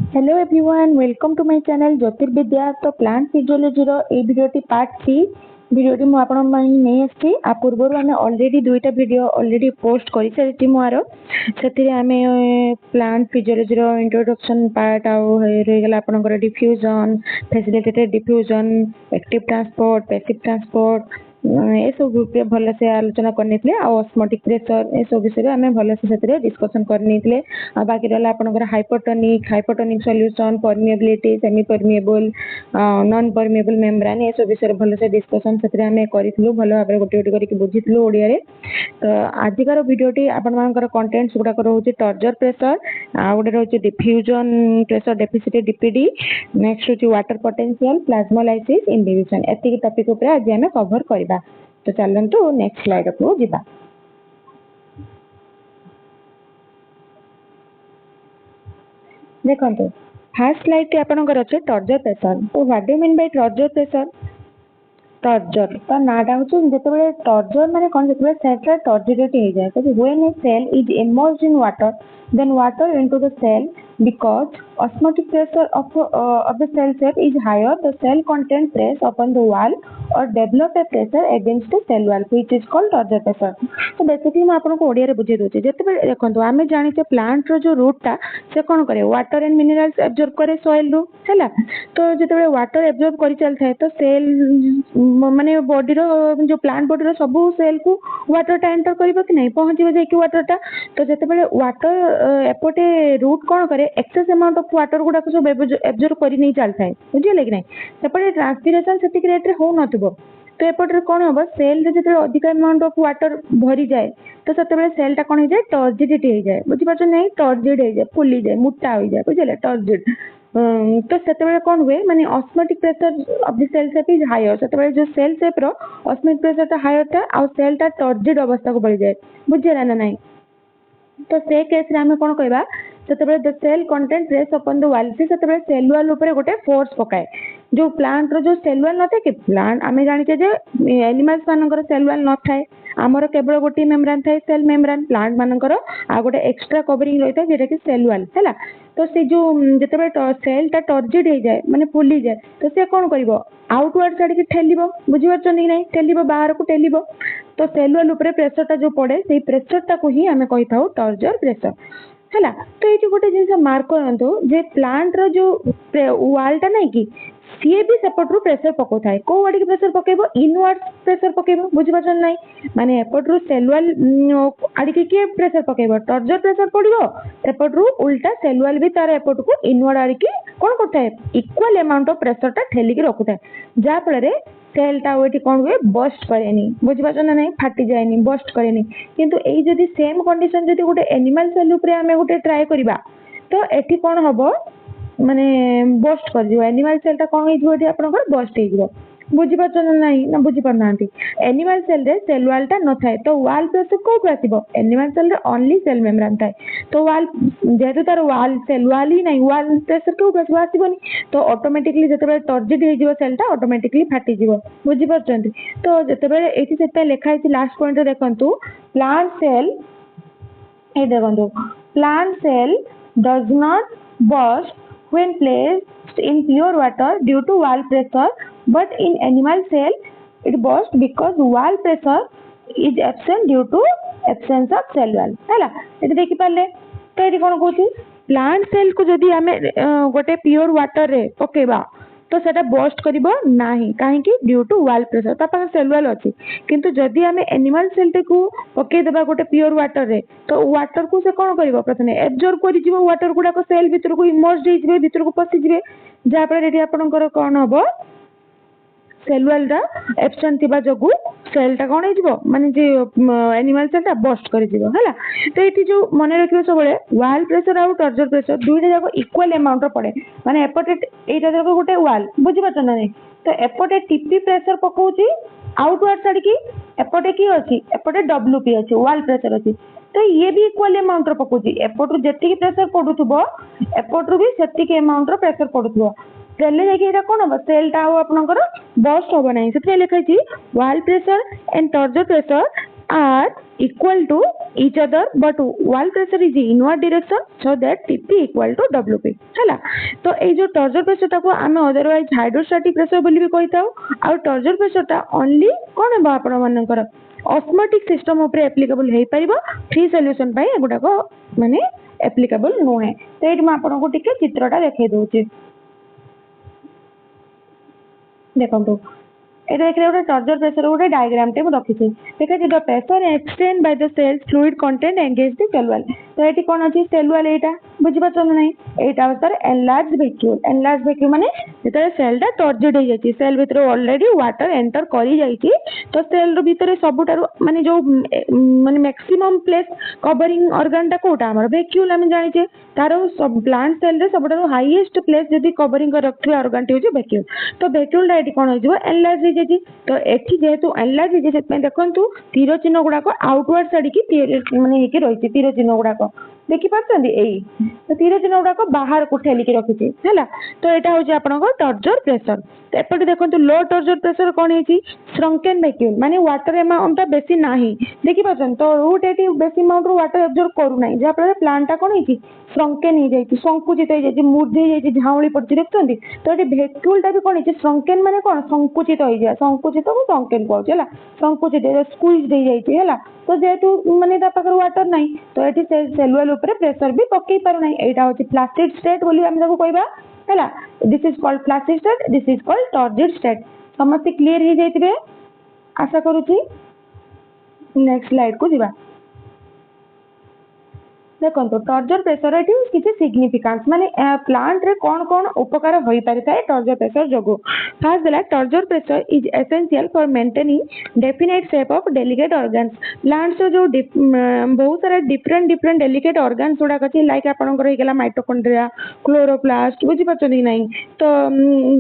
Hello everyone, welcome to my channel Jyotirvidya. तो plant physiology रो ए वीडियोटी पार्ट 3 वीडियोटी मु आपन माने नै आछि। आ पूर्व रो हमें ऑलरेडी दुईटा वीडियो ऑलरेडी पोस्ट करि सारिछि मोर। सेतिरे हमें प्लांट फिजियोलॉजी रो इंट्रोडक्शन पार्ट आ रे गेला आपनकर diffusion, facilitated diffusion, active transport, passive transport ए सब ग्रुप भल से आलोचना करने ऑस्मोटिक प्रेशर ए सब विषय आम भल से डिस्कसन करने बाकी रहा आपंकर hypotonic solution, permeability, semipermeable, non permeable membrane ए सब विषय भल से डिस्कसन से आम करूँ भल भाव गोटे गोटे करके बुझीलु ओडिया रे। तो आजिकार वीडियोटी आपंकर कंटेंट्स गुड़ाक रोचे टर्जर प्रेशर, आ गोटे रोचे diffusion pressure deficit DPD, next होची वाटर पोटेंशियल, प्लाज्मोलाइसिस, इनहिबिशन एतिकी टॉपिक ऊपर आज आम कवर करबा। तो चलंतु नेक्स्ट स्लाइड को जिबा। देखंतु फर्स्ट स्लाइड टी आपनकर अछि टर्जर प्रेशर। तो what do mean by turgor pressure? Turgor तो नाटा होछि जेतेबेले टर्जर माने कोन जेतेबेले सेल टर्जिडिटी हो जाय। तो when a cell is emerged in water, then water into the cell, because osmotic pressure of the cell shape is higher, the cell content press upon the wall or develop a pressure against the cell wall, which is called turgor pressure. तो basically मैं आपको ओडिया रे बुझे दोचे। जेतेबेले देखंतु आमे जानिते plant रो जो root टा से कोन करे, वाटर एंड मिनरल्स एब्जॉर्ब करे सॉइल रो हैला। तो जेतेबेले वाटर एब्जॉर्ब करि चल थाए तो सेल माने बॉडी रो जो प्लांट बॉडी रो सब सेल को वाटर टा एंटर करिवो कि नहीं, पहुंचीबो जे कि वाटर टा। तो जेतेबेले वाटर एपटे रूट कौन करे, एक्सेस अमाउंट ऑफ वाटर गुडा को सब एब्जॉर्ब करि नहीं चल थाए, बुझिले कि नहीं। सेपटे ट्रांसपिरेशन सेतिक रेट रे हो नथबो। तो एपटे कौन हम सेल रे जेते अधिक अमाउंट ऑफ वाटर भरी जाए तो सेतेबेले सेल टा कौन हो जाए, टर्जिडिटी हो जाए। बुझि पाछो नहीं, टर्जिड हो जाए, फुली जाए, मोटा हो जाए, बुझिले टर्जिड। तो सेतेबेले कौन हुए माने osmotic pressure of the cell sap is higher. सेतेबेले जो सेल शेप रो ऑस्मोटिक प्रेशर ता हायर था आ सेल ता टर्जिड अवस्था को बढ़ी जाए, बुझिला ना नहीं। तो से केस रे हमें कोन कहबा, सेतेबेले the cell content press upon the wall से सेतेबेले सेल वॉल ऊपर गोटे फोर्स पकाए। जो प्लांट रो जो सेल वॉल नथे कि प्लांट आमे जानिते जे एनिमल्स मानकर सेल वॉल न थाए, हमर केवल गोटे मेम्ब्रेन थाए सेल मेम्ब्रेन। प्लांट मानकर आ गोटे एक्स्ट्रा कवरिंग रहिता जेटा कि सेल वॉल हैला। तो से जो जेतेबेले सेल टा टर्जिड हो जाए माने फुली जाए तो से कोन करिवो, आउटवर्ड साइड के ठेलिबो, बुझि पाछन कि नहीं, ठेलिबो बाहर को ठेलिबो। तो सेल वॉल ऊपर प्रेशर टा जो पड़े सेही प्रेशर टा को ही हमें कहि थाउ टर्जर प्रेशर हैला। तो ये गोटे जिनस मार्क करंतु जे प्लांट रो जो वॉल टा नहीं कि सीए भी सेपटरू प्रेशर पको थाए। को वाडी के प्रेशर पकेबो, इनवर्ड प्रेशर पकेबो, बुझि पाछन नहीं। माने एपटरू सेल वॉल आडी के प्रेशर पकेबो, टर्जर प्रेशर पड़िबो। एपटरू उल्टा सेल वॉल भी तार एपट को इनवर्ड आडी के कोन करथाय, इक्वल अमाउंट ऑफ प्रेशर टा ठेली के रखुथाय। जा फଳରେ सेल टा वेटी कोन हुए, बस्ट करेनी, बुझि पाछन नहीं, फाटी जाएनी, बस्ट करेनी। किंतु एई जदी सेम कंडीशन जदी गोटे एनिमल सेल ऊपर हमें गोटे ट्राई करबा तो एठी कोन हबो माने बस्ट कर दियो। एनिमल सेल टा कोन हे जिवो, आपनकर बस्ट हे जिवो, बुझि पाछन नहीं ना, बुझि पारनांती। एनिमल सेल रे सेल वॉल टा न थाए तो वॉल प्रेशर कोठु आसीबो, एनिमल सेल रे ओनली सेल मेम्ब्रेन थाए। तो वॉल जेतु तार वॉल सेल वॉल ही नहीं, वॉल प्रेशर कोठु आसीबोनी। तो ऑटोमेटिकली जेतेबेले टर्जिड हे जिवो सेल टा ऑटोमेटिकली फाटी जिवो, बुझि पारछंती। तो जेतेबेले एठी सेते लेखा है लास्ट पॉइंट रे देखंतु, प्लांट सेल ए देखंतु, plant cell does not burst when placed in pure water due to wall pressure, but in animal cell it bursts because wall pressure is absent due to absence of cell wall हैला। Eighty देखि पाले। तो एटी कोन कहूची, plant cell को जदी हमें गोटे pure water रे पकेबा तो सेटा बस्ट करिवो नाही, काहे कि ड्यू टू वॉल प्रेशर ता पाखे सेल वॉल अछि। किंतु जदी हमें एनिमल सेल टे को पके देबा गोटे प्योर वाटर रे तो वाटर को से कोन करिवो, प्रथमे एब्जॉर्ब करि जिवो, वाटर गुडा को सेल भीतर को इमर्ज्ड हे जिवे, भीतर को पसि जिवे। जा पर रेडी आपनकर कोन हबो, सेल वॉल टा एब्सेंट थिबा जगु सेल टा कोन हे जिवो माने जे एनिमल सेल टा बस्ट करि जिवो हैला। तो एठी जो मने रखियो सबले वॉल प्रेशर और टर्जर प्रेशर दुईटा जाको इक्वल अमाउंट रो पड़े। माने एपटे एटा जाको गोटे वॉल, बुझि पाछन नहीं। तो एपटे टीपी प्रेशर पकोची आउटवर्ड साइड की, एपटे की अछि, एपटे डब्ल्यूपी अछि, वॉल प्रेशर अछि। तो ये भी इक्वल अमाउंट रो पकोची, एपटू जेतिकी प्रेशर पडुथबो एपटू भी सेतिकी अमाउंट रो प्रेशर पडुथबो। तेले जाके एटा कोन हो, सेल टा आपनकर बस्ट होबो नाही। सेते लिखै छी wall pressure and turgor pressure are equal to each other but wall pressure is inward direction so that TP equal to WP हैला। तो ए जो टॉर्जन प्रेशर टाको आमे अदरवाइज हाइड्रोस्टैटिक प्रेशर बोली भी कहिताउ आ टॉर्जन प्रेशर टा ओनली कोन बा आपण मानकर ऑस्मोटिक सिस्टम ऊपर एप्लीकेबल हे परिबो फ्री सॉल्यूशन पई एगुडा को माने एप्लीकेबल नोहे। तो एठी म आपण को टिके चित्रटा देखाइ दोछि देखंतु এটা দেখলে ওটা টর্জর প্রেসার ওটা ডায়াগ্রাম তে রখি ছি ঠিক আছে। The pressure extend by the cells fluid content engage the cell wall. तो एटी कोन अछि सेल वॉल एटा बुझि पाछन नै एटा सर एनलार्ज वैक्यूल माने जेतरे सेल टा टर्जिड हो जाछि सेल भीतर ऑलरेडी वाटर एंटर करि जाइछि तो सेल रो भीतर सबुटारो माने जो माने मैक्सिमम प्लेस कवरिंग ऑर्गन टा कोटा हमर वैक्यूल हम जानि छे तारो सब प्लांट सेल रे सबुटारो हाईएस्ट प्लेस जदी कवरिंग कर रखथि ऑर्गन टी होछि वैक्यूल। तो वैक्यूल टा एटी कोन हो जिवो एनलार्ज तो एठी जेहेतु एनलार्ज है से देखंतु तीर चिन्ह गुड़ाक आउटवर्ड साइड की माने हेकी रहिछि तीर चिन्ह गुड़ाक देखि पाछंदी एई तो तीर चिन्ह गुड़ाक बाहर को ठेली के रखिछि हैला। तो एटा होछि आपनकर टॉर्जर प्रेशर। तो एपटे देखंतु लो टॉर्जर प्रेशर कोन हेछि श्रंकेन वैक्यूल माने वाटर अमाउंट बेसी नाही देखि पाछन तो रूट एटी बेसी अमाउंट रो वाटर एब्जॉर्ब करू नाही जा पर प्लांट टा कोन हेछि श्रंकेन हे जाइछि संकुचित हे जाइछि मूर्ध हे जाइछि झाउली पड़छि देखछंदी। तो एटी वैक्यूल टा भी कोन हेछि श्रंकेन माने कोन संकुचित हो जाय संकुचित को संकेन कहउछि हैला संकुचित स्क्वीज दे जाइछि हैला। तो जेहेतु माने ता पाकर वाटर नाही तो एटी सेल वॉल ऊपर प्रेशर भी पकई पारु नाही एटा होछि फ्लैसिड स्टेट बोली हम ताको कहबा हैला। This is called flaccid state this is called turgid state. समस्त क्लियर हे जाइतिबे आशा करूछि। नेक्स्ट स्लाइड को दिबा देखो टॉर्जर प्रेशर एटी किसी सिग्निफिकेंस माने प्लांट रे कौन कौन उपकार होई परिथाय टॉर्जर प्रेशर जोगु। फर्स्ट देला turgor pressure is essential for maintaining definite shape of delicate organs. Plants जो बहुत सारा डिफरेंट डेलिकेट ऑर्गन्स गुडा अछि लाइक आपनकर हे गेला माइटोकॉन्ड्रिया क्लोरोप्लास्ट बुझि पाछनी नाही तो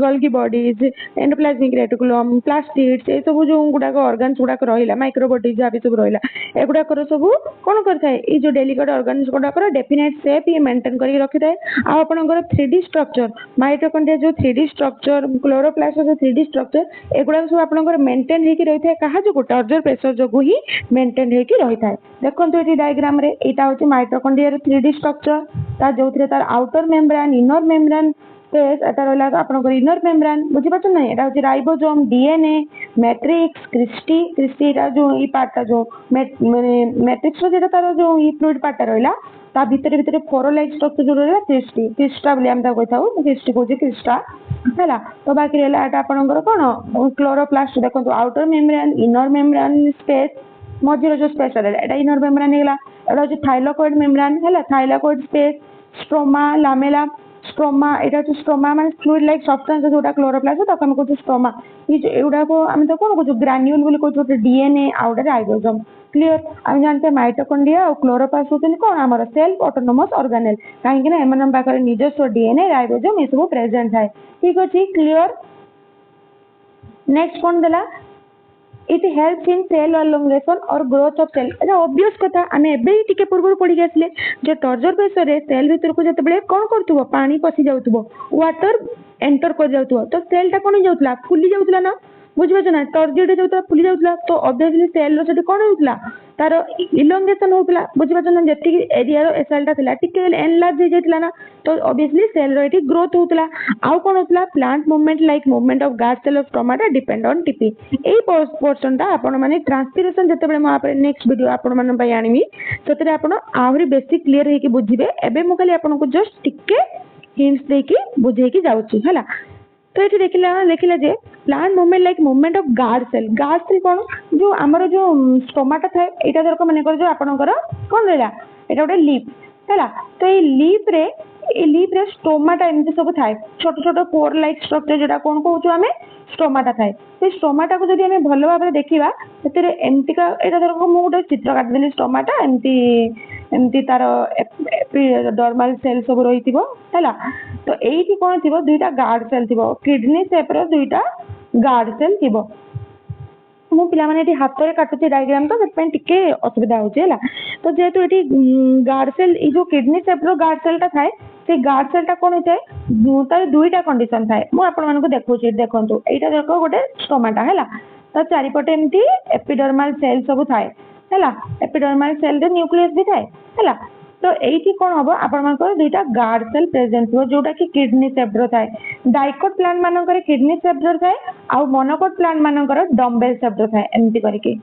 Golgi bodies endoplasmic reticulum plastids ए सब जो गुडा ऑर्गन्स गुडा रहिला माइक्रोबॉडीज आ भी सब रहिला एगुडा कर सब कोन करथाय ए जो डेलिकेट ऑर्गन्स गुडाकर डेफिनेट शेप ये मेंटेन करके रखि थाए। आ आपनकर 3D स्ट्रक्चर माइटोकॉन्ड्रिया जो 3D स्ट्रक्चर क्लोरोप्लास्ट जो 3D स्ट्रक्चर एगुडा सब आपनकर मेंटेन हेकि रहि थाए कहा जो टॉर्जर प्रेशर जो ही मेंटेन हेकि रहि थाए। देखंतु एटी डायग्राम रे एटा होची माइटोकॉन्ड्रिया रे 3D स्ट्रक्चर ता जोथरे तार outer membrane inner membrane space एटा रहला आपनकर इनर मेम्ब्रेन बुझि पाछन नै एटा होची राइबोसोम डीएनए मैट्रिक्स क्रिस्टी रा जो ई पार्ट जो माने मैट्रिक्स रो जेटा तार जो ई फ्लूइड पार्ट रहला ता भीतर भीतर फोरो लाइक स्ट्रक्चर जो रहला क्रिस्टा बोली हम ता कहथाउ क्रिस्टी कोजी क्रिस्टा हैला। तो बाकी रहला एटा आपनकर कोन क्लोरोप्लास्ट देखंतु outer membrane inner membrane space मझिर जो स्पेस रहला एटा इनर मेम्ब्रेन हेला एटा होची थाइलाकोइड मेम्ब्रेन हैला thylakoid space stroma lamella stroma एटा जो स्ट्रोमा माने फ्लूइड लाइक सब्सटेंस जोटा क्लोरोप्लास्ट ताको हम कहू स्ट्रोमा ई जो एउडा को हम तो कोन कहू ग्रान्यूल बोली कहू डीएनए आउट राइबोसोम क्लियर। हम जानते माइटोकॉन्ड्रिया और क्लोरोप्लास्ट होते कौन आमर सेल्फ ऑटोनोमस ऑर्गेनेल कहीं ना एम पाखे निजस्व डीएनए राइबोसोम ये सब प्रेजेंट है ठीक अच्छे क्लियर। नेक्स्ट कौन देला it helps in cell elongation और ग्रोथ ऑफ सेल एटा ऑब्वियस कथा आमे एबे टिके पूर्व पढ़ी आसले जे टॉर्जर प्रेशर रे सेल भीतर को जतबेले कोन करथुबो पानी पसी जाउथुबो वाटर एंटर कर जाउथुबो तो सेल टा कोन जाउथला फुली जाउथला ना बुझिपाछ ना टॉर्जिड जो फुली जाउथला तो ऑब्वियसली सेल रो सेठी कोन होउथला तार इलोंगेशन होउथला बुझिपाछ ना जेति एरिया रो सेल टा थिला टिके एनलार्ज हो जाइतला ना तो ऑब्वियसली सेल रो एठी ग्रोथ होउथला आउ कोन होउथला plant movement like movement of guard cell of stomata depend on TP ए पोर्शन टा आपण माने ट्रांसपिरेशन जते म आपरे नेक्स्ट वीडियो आपण मन पई आनिमी सेतरे आपण आहुरी बेसिक क्लियर हेकी बुझिबे एबे म खाली आपण को जस्ट टिके हिंट्स देकी बुझे की जाउची हला। तो ये देखिला जे plant movement like movement of guard cell कौन जो आमर जो स्टोमाटा थाए एटा दरक माने कर जो आपनकर कोन रहला एटा गोटे लीफ हैला। तो ये लीफ रे स्टोमाटा एमती सब थाए छोट छोट पोर लाइक स्ट्रक्चर जेटा कोन कहउछु हमें स्टोमाटा थाए से स्टोमाटा को जदि हमें भलो भाबरे देखिबा सेतरे एमती का एटा दरक मु गोटे चित्र काट देली स्टोमाटा एमती तार डर्माल सेल सब रहितिबो हैला। तो एठी कोन थिबो दुईटा गार्ड सेल थिबो किडनी शेप रो दुईटा गार्ड सेल थिबो मु पिला माने एठी हाथ रे काटुची डायग्राम तो सेट टिके असुविधा होची हैला। तो जेतु एठी गार्ड सेल ई जो किडनी शेप रो गार्ड सेल टा थाए से गार्ड सेल टा कोन होते तार दुईटा कंडीशन थाए मु आपन मानको देखौची देखंतु एटा देखो गोटे स्टोमाटा हैला तो चारिपटे एमती एपिडर्मल सेल सब थाए है एपिडर्मल सेल रे न्यूक्लियस भी थाए है तो एठी कोन हबो आपण मानकर दुईटा गार्ड सेल प्रेजेंट हो जोटा कि किडनी शेप्ड थाए डाइकोट प्लांट मानकर किडनी शेप्ड थाए आ मोनोकोट प्लांट मानकर डम्बेल शेप्ड थाए एमती करके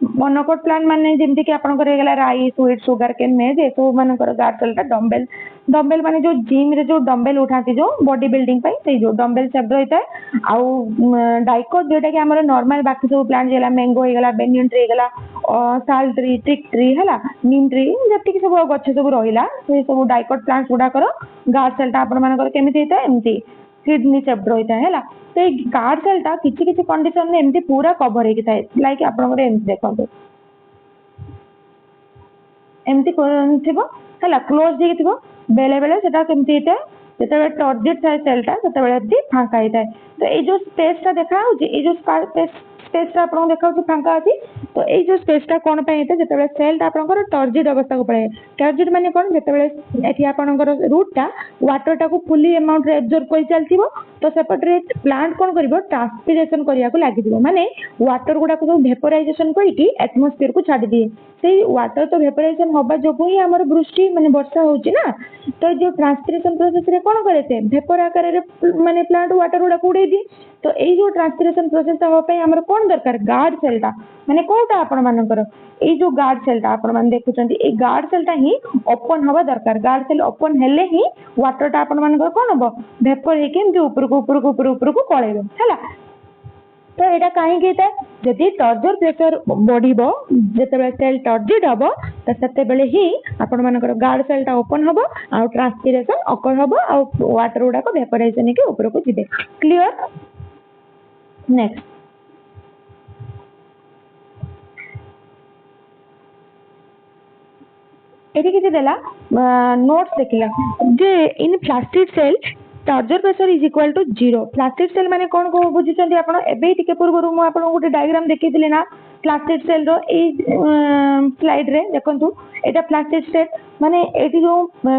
मोनोकोट प्लांट माने जेमती कि आपन करे गेला राइस व्हीट शुगर केन में जे सब मानकर गार्ड सेल ता डम्बेल डम्बेल माने जो जिम रे जो डम्बेल उठाती जो बॉडी बिल्डिंग पई से जो डम्बेल शेप्ड होता है आउ डाइकोट जोटा कि हमर नॉर्मल बाकी सब प्लांट जेला मैंगो हे गेला बेनियन ट्री हे गेला साल ट्री टिक ट्री है नीम ट्री जति सब गछ सब रहा से सब डाइकोट प्लांट्स गुड़ा गार्ड सेल आपण मानकर केमिति होता है एमती किडनी शेप्ड होता है तो गार्ड सेल टा किछि किछि कंडीशन में एमती पूरा कवर होके थाए लाइक आपण एमती देखंतु एमती थिबो है क्लोज होके थिबो बेले बेले सेटा केमती होता है जेतेबेले टर्जिट थाए सेलटा सेतेबेले एमती फांका होता है तो ये जो स्पेसटा देखा होची ये जो स्पेसटा आपन देखा होची फांका अछि तो ये जो स्पेसटा कोन पय हेते जेतेबेले सेलटा आपनकर टर्जिट अवस्था को पळे टर्जिट माने कोन जेतेबेले एठी आपनकर रूटटा वाटरटा को फुली अमाउंट रे एब्जॉर्ब करि चलतिबो तो सेपटरे प्लांट कोन करिवो ट्रांसपिरेशन करिया को लागि दिबो माने वाटर गुडा को वेपोराइजेशन करिकि एटमॉस्फेयर को छाडी दिए सेही वाटर तो वेपोराइजेशन होबा जोगु ही हमर वृष्टि माने वर्षा होची ना तो जो ट्रांसपिरेशन प्रोसेस रे कोन करते वेपर आकार रे माने प्लांट वाटर गुडा को उडे दी तो एई जो ट्रांसपिरेशन प्रोसेस ता हो पय हमर कोन दरकार गार्ड सेलटा माने कोटा आपण मानकर एई जो गार्ड सेलटा आपण मान देखुचंती ए गार्ड सेलटा ही ओपन हवा दरकार गार्ड सेल ओपन हेले ही वाटरटा आपण मानकर कोन हबो वेपर हे के ऊपर को कळेबो हैला तो एटा काहे केता जदि टर्जर प्रेशर बढ़िबो जेतेबेले सेल टर्जिड हबो त सेते बेले ही आपण मानकर गार्ड सेलटा ओपन हबो आ ट्रांसपिरेशन अकर हबो आ वाटर गुडा को वेपोराइजेशन के ऊपर को जिबे क्लियर नेक्स्ट एठी किछि देला नोट्स देखिला जे in plastic cell turgor pressure is equal to 0 plastic cell माने कोन को बुझिचंती आपण एबे टिके पूर्व मु आपण गोटे डायग्राम देखिथिले ना प्लास्टिक सेल रो ए स्लाइड रे देखंतु एटा प्लास्टिक सेल माने एटी जो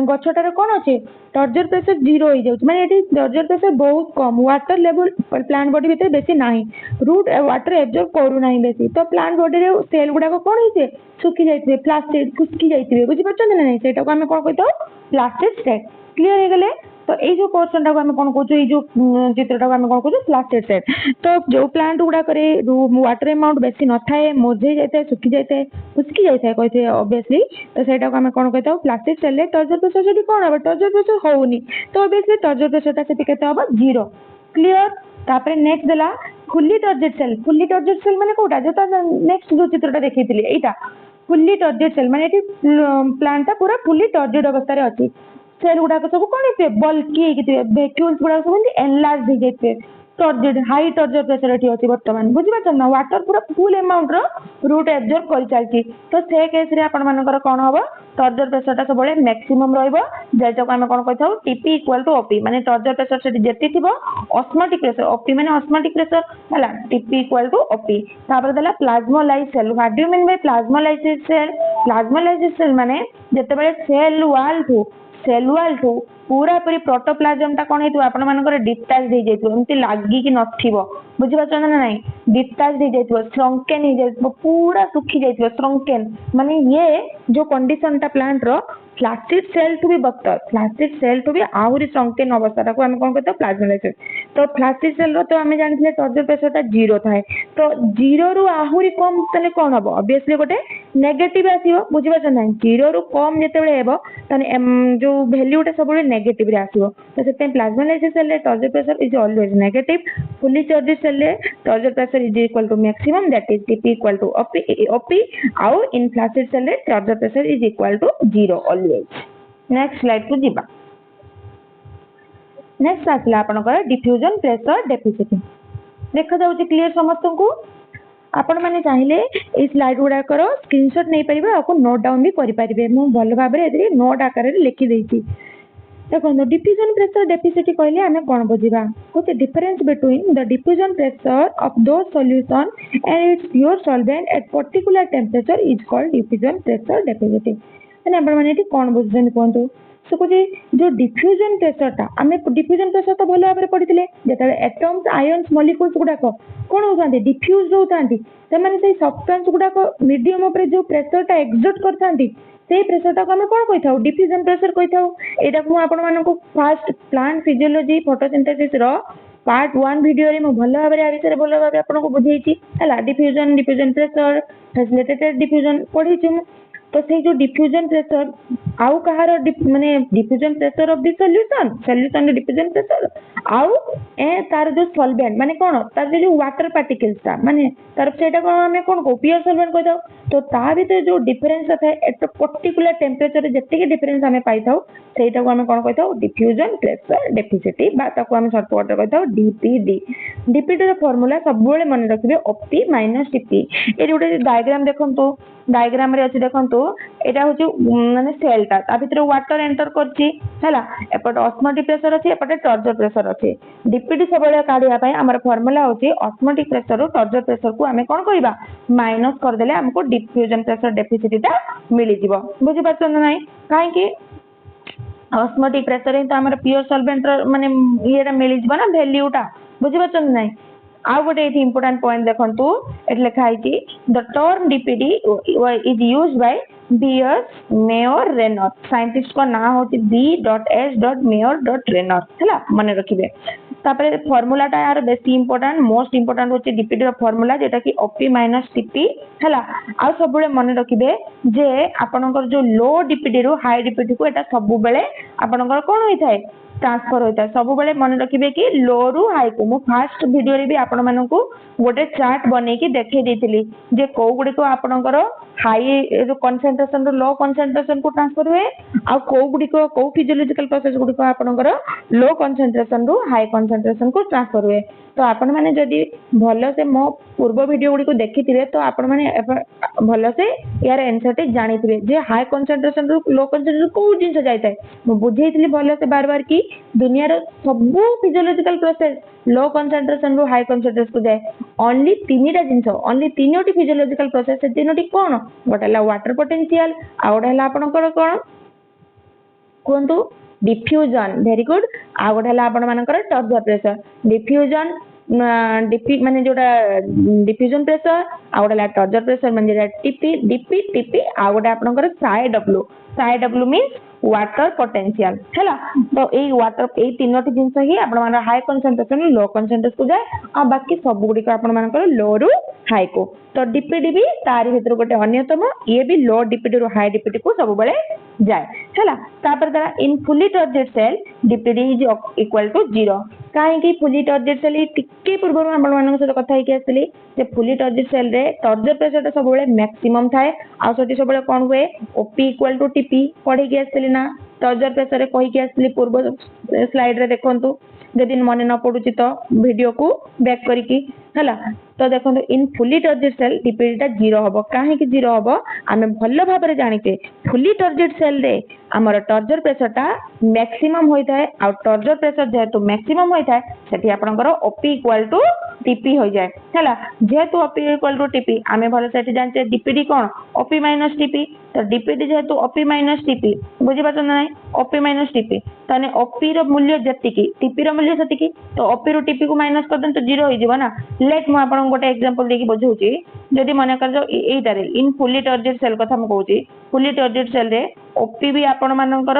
गछटारे कोन अछि टर्जर प्रेशर 0 हो जाउछ माने एटी टर्जर प्रेशर बहुत कम वाटर लेवल प्लांट बॉडी भीतर बेसी नाही रूट वाटर एब्जॉर्ब करू नाही बेसी तो प्लांट बॉडी रे सेल गुडा को कोन हिसे सुखी जाइथिबे प्लास्टिक सुखी जाइथिबे बुझि परछन ना सेटा को हम कोन कहतो प्लास्टिक सेट क्लियर हे गेले तो ये जो पोर्शन टाको हमें कौन कहूँ ये जो चित्रटा को हमें कौन कहूँ प्लास्टिक सेट तो जो प्लांट गुड़ा करे वाटर अमाउंट बेसी न थाए मजे जाए सुखी जाए खुशकी जाए कहते ऑब्वियसली तो सेटा को हमें कौन कहते हैं प्लास्टिक सेल रे टर्जर प्रेशर सेठी कौन हम टर्जर प्रेशर होउनी तो ऑब्वियसली टर्जर प्रेशर सेठी केते हबो 0 क्लियर तापर नेक्स्ट देला फुल्ली टर्जेड सेल माने कोटा जो नेक्स्ट जो चित्रटा देखिथिली एटा फुल्ली टर्जेड सेल माने एटी प्लांट पूरा फुल्ली टर्जेड अवस्था रे अछि सेल गुडा सब कौन है बल्कि वैक्यूल्स गुडा सब एनलार्ज हो जाते टर्जेड हाई टर्जर प्रेशर एठी अछि वर्तमान बुझिबा ना वाटर पूरा फुल अमाउंट रो रूट एब्जॉर्ब कर चलती तो से केस रे आपण मानकर कोन हबो टर्जर प्रेशर ता सबले मैक्सिमम रहइबो जेटा को हम कोन कहथाउ टीपी इक्वल टू ओपी माने टर्जर प्रेशर से जेति थिबो ऑस्मोटिक प्रेशर ओपी माने ऑस्मोटिक प्रेशर हला टीपी इक्वल टू ओपी तापर देला plasmolyse cell what do you mean by plasmolyse cell माने जेतेबेले सेल वाल ठू पूरा पूरी प्रोटोप्लाज्म ता कोन हेतु आपण मानकर डिटाच दे जेतु एमती लागी कि नथिबो बुझि पाछन ना नहीं डिटाच दे जेतु श्रंकेन हे जेतु पूरा सुखी जेतु श्रंकेन माने ये जो कंडीशन ता प्लांट रो फ्लैसिड सेल टू बी बक्टर फ्लैसिड सेल टू बी आहुरी श्रंकेन अवस्था को हम कोन कहतो प्लाज्मोलाइसिस तो फ्लैसिड सेल रो तो हमें जानथिले टर्जर प्रेशर ता 0 थाए तो 0 रु आहुरी कम तने कोन हबो ऑब्वियसली गोटे नेगेटिव आसीबो बुझि पाछन ना 0 रु कम जेतेबेले हेबो तने जो वैल्यूटा सब नेगेटिव रे आसीबो तो सेते प्लाज्मोलाइसिस सेल रे turgor pressure is always negative fully charged cell रे turgor pressure is equal to maximum that is TP equal to OP आउ इन फ्लैसिड सेल रे turgor pressure is equal to 0 always next slide को जीवा next आसला आपनकर diffusion pressure deficit देखा जाउची clear समस्त को आपण माने चाहिले ए स्लाइड गुडा करो स्क्रीनशॉट नै परिबे आपको नोट डाउन भी करि परिबे मु भल भाबरे एतरी नोट आकार रे लिखि देइची देखो डिफ्यूजन प्रेशर डेफिसिट कहले हमें कोन बुझिबा what the difference between the diffusion pressure of those solution and its pure solvent at particular temperature is called diffusion pressure deficit माने आपण माने एटी कोन बुझजन कोंतु से कुछ जो डिफ्यूजन प्रेशर टा आमे डिफ्यूजन प्रेशर तो भलो भाबरे पढिथिले जेतले एटम्स आयन्स मॉलिक्यूल्स गुडाको कोन होतांती डिफ्यूज होतांती से माने से सब्सटेंस गुडाको मीडियम ऊपर जो प्रेशर टा एक्सर्ट करथांती से प्रेशर टा को आमे कोन कहिथाउ डिफ्यूजन प्रेशर कहिथाउ एटा को आपण मानको फास्ट प्लांट फिजियोलॉजी फोटोसिंथेसिस रो पार्ट 1 वीडियो रे मो भलो भाबरे आ विषय भलो भाबरे आपण को बुझेइची हला diffusion diffusion pressure facilitated diffusion पढिछु तो से जो डिफ्यूजन प्रेशर आउ कहार माने diffusion pressure of the solution diffusion pressure आउ ए तार जो सॉल्वेंट माने कोन तार जो वाटर पार्टिकल्स ता माने तार सेटा को हमें कोन को प्योर सॉल्वेंट को दाओ तो ता भीतर जो डिफरेंस है एट पर्टिकुलर टेंपरेचर जत्ते के डिफरेंस हमें पाई थाउ सेटा को हमें कोन कहताउ डिफ्यूजन प्रेशर डेफिसिट बा ताको हमें शॉर्ट वर्ड कहताउ डीपीडी डीपीडी रो फार्मूला सब बेले मन रखिबे ओपी माइनस टीपी ए गोटे डायग्राम देखंतो डायग्राम रे अछि देखंतो एटा होची माने सेल ता भीतर वाटर एंटर करची हला एपट ऑस्मोटिक प्रेशर अछि एपट टॉर्जर प्रेशर अछि डीपीडी सबले काढिया पय हमर फार्मूला होची ऑस्मोटिक प्रेशर रो टॉर्जर प्रेशर को हमें कोन करिबा माइनस कर देले हमको डिफ्यूजन प्रेशर डेफिसिट ता मिली जिवो बुझि पाछन नै काहे कि ऑस्मोटिक प्रेशर ही तो हमर प्योर सॉल्वेंट माने येरा मिली जिवो ना वैल्यू ता बुझि पाछन नै आउ गोटे इम्पोर्टेंट पॉइंट देखंतु एट लिखा है the term DPD is used by BS Meyer Renner scientist को ना होती B.S. मेयर रेनर हैला माने रखिबे तापर फार्मूला टा यार बेसी इंपोर्टेंट मोस्ट इंपोर्टेंट होची डीपीडी रो फार्मूला जेटा कि ओपी माइनस टीपी हैला आ सब बेले माने रखिबे जे आपनकर जो लो डीपीडी रो हाई डीपीडी को एटा सब बेले आपनकर कोन होई थाए ट्रांसफर होता है सब बेले मन रखिबे कि लो रु हाई को मो फर्स्ट वीडियो रे भी आपण मानकू गोटे चार्ट बनै कि देखै देथिली जे को गुडी को आपनकर हाई जो कंसंट्रेशन रो लो कंसंट्रेशन को ट्रांसफर हुए आ को गुडी को फिजियोलॉजिकल प्रोसेस गुडी को आपनकर लो कंसंट्रेशन रो हाई कंसंट्रेशन को ट्रांसफर हुए तो आपण माने जदी भलो से मो पूर्व वीडियो गुडी को देखिथिबे तो आपण माने भलो से यार आंसर टे जानिथिबे जे हाई कंसंट्रेशन रो लो कंसंट्रेशन को जिंस जायताय मो बुझेइथिली भलो से बार बार की दुनिया रो सब फिजियोलॉजिकल प्रोसेस लो कंसंट्रेशन रो हाई कंसंट्रेशन को जाए ओनली तीनटा जिंस ओनली तीनोटी फिजियोलॉजिकल प्रोसेस से तीनोटी कोन गोटेला वाटर पोटेंशियल आ गोटेला आपनकर कोन कोंतु डिफ्यूजन वेरी गुड आ गोटेला आपण मानकर टॉर्जर प्रेशर डिफ्यूजन माने जोटा डिफ्यूजन प्रेशर आ गोटेला टॉर्जर प्रेशर माने टीपी डीपी टीपी आ गोटे आपनकर Sai W means water potential हैला तो ए वाटर ए तीनोटी जिंस ही आपण माने हाई कंसंट्रेशन लो कंसंट्रेशन को जाए आ बाकी सब गुडी को आपण मानकर लो रु हाई को तो डीपीडी भी तारि भीतर गोटे अन्यतम ये भी लो डीपीडी रु हाई डीपीडी को सब बेले जाए हैला तापर दरा in fully turgid cell DPD is equal to 0 काहे कि फुली टॉर्जेड सेल टिके पूर्व आपण मानक से कथा ही आसली जे फुली टॉर्जेड सेल रे टॉर्जर प्रेशर सब बेले मैक्सिमम थाए आ सटी सब बेले कोन हुए ओपी इक्वल टू टीपी पढी के आसली ना टॉर्जर प्रेशर रे कहि के आसली पूर्व स्लाइड रे देखंतु जदि मन न पडुची तो वीडियो को बैक करिकी हला तो देखो इन फुली टॉर्जेड सेल डीपीडी टा 0 हबो काहे कि 0 हबो आमे भल्लो भाबरे जानिते फुली टॉर्जेड सेल रे हमर टॉर्जर प्रेशर टा मैक्सिमम होई थाए आ टॉर्जर प्रेशर जेतु मैक्सिमम होई थाए सेठी आपनकर ओपी इक्वल टू टीपी हो जाए हला जेतु ओपी इक्वल टू टीपी आमे भलो सेठी जानते डीपीडी कोन ओपी माइनस टीपी तो डीपीडी जेतु ओपी माइनस टीपी बुझि पाछन नै ओपी माइनस टीपी तने ओपी रो मूल्य जतिकी टीपी रो मूल्य सतिकी तो ओपी रो टीपी को माइनस कर देन तो 0 होई जीवो ना लेट मु आपन गोटे एग्जांपल देकी बुझौची जदि मन कर जो एइटा रे इन फुली टॉर्जेड सेल कथा हम कहूची फुली टॉर्जेड सेल रे ओपी भी आपण मानकर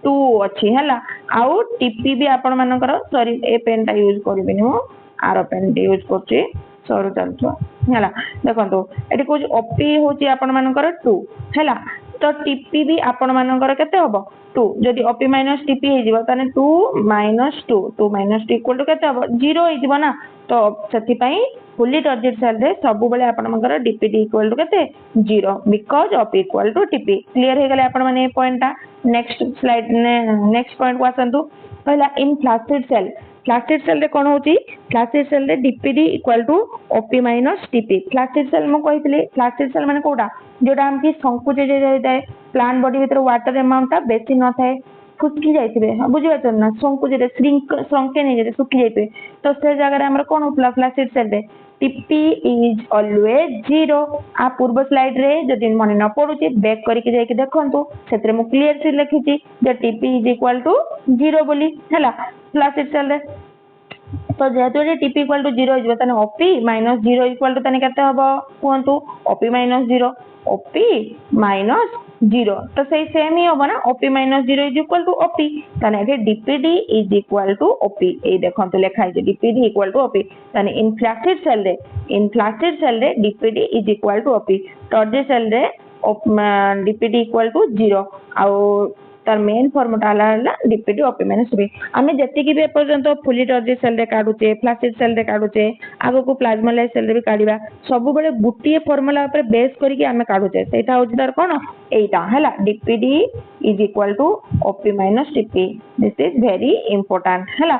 2 अछि हला आउ टीपी भी आपण मानकर सॉरी ए पेन टा यूज करबिनी मु आरो पेन यूज करची सरू चलछो हला देखंतु एटी को ओपी होची आपण मानकर 2 हला तो टीपी भी आपण मानकर केते हबो 2 जदि ओपी माइनस टीपी हे जिवो तने 2 माइनस 2 2 माइनस 2 इक्वल टू केते हबो 0 हे जिवो ना तो सेति पई फुली टॉर्जेड सेल रे सब बेले आपण मानकर डीपीडी इक्वल टू केते 0 because OP equal to TP clear हे गेले आपण माने ए पॉइंट ता नेक्स्ट स्लाइड ने नेक्स्ट पॉइंट को आसंतु पहला इन फ्लास्टिड सेल रे कोन होची फ्लास्टिड सेल रे DPD equal to OP minus TP flaccid cell म कहितले फ्लास्टिड सेल माने कोडा जोटा हम की संकुचित जाय प्लांट बॉडी भीतर वाटर अमाउंट ता बेसी न थाए फुसकी जाइथिबे बुझि पाछन ना संकुचित श्रिंक श्रंके नै जे सुखी जाइते तो से जगह रे हमर कोन फ्लास्टिड सेल रे टीपी इज ऑलवेज 0 आ पूर्व स्लाइड रे जदि मन न पडुची बैक करके जाई के देखंतु सेतरे मु क्लियर से लिखिची जे टीपी इज इक्वल टू 0 बोली हैला फ्लैश सेल रे तो जेहेतु ये टीपी इक्वल टू 0 हो ताने ओपी माइनस 0 इक्वल टू ताने केते हबो कहंतु ओपी माइनस 0 ओपी माइनस 0 तो सही सेम ही होबो ना OP minus 0 is equal to OP ताने एठे DPD is equal to OP ए देखंतु लेखा है डीपीडी इक्वल टू ओपी ताने इन फ्लैटेड सेल रे DPD is equal to OP turgid cell रे डीपीडी इक्वल टू 0 आउ तार मेन फॉर्मुला हला डीपीडी ओपी माइनस बी आमे जति भी एपर्यंत फुली टॉर्जेड सेल रे काढुचे फ्लैटेड सेल रे काढुचे आगो को प्लाज्मोलाइज सेल रे भी काढिबा सब बेले गुटिए फॉर्मुला ऊपर बेस करके आमे काढुचे सेटा होची तार कोन एटा हला DPD is equal to OP minus TP this is very important हला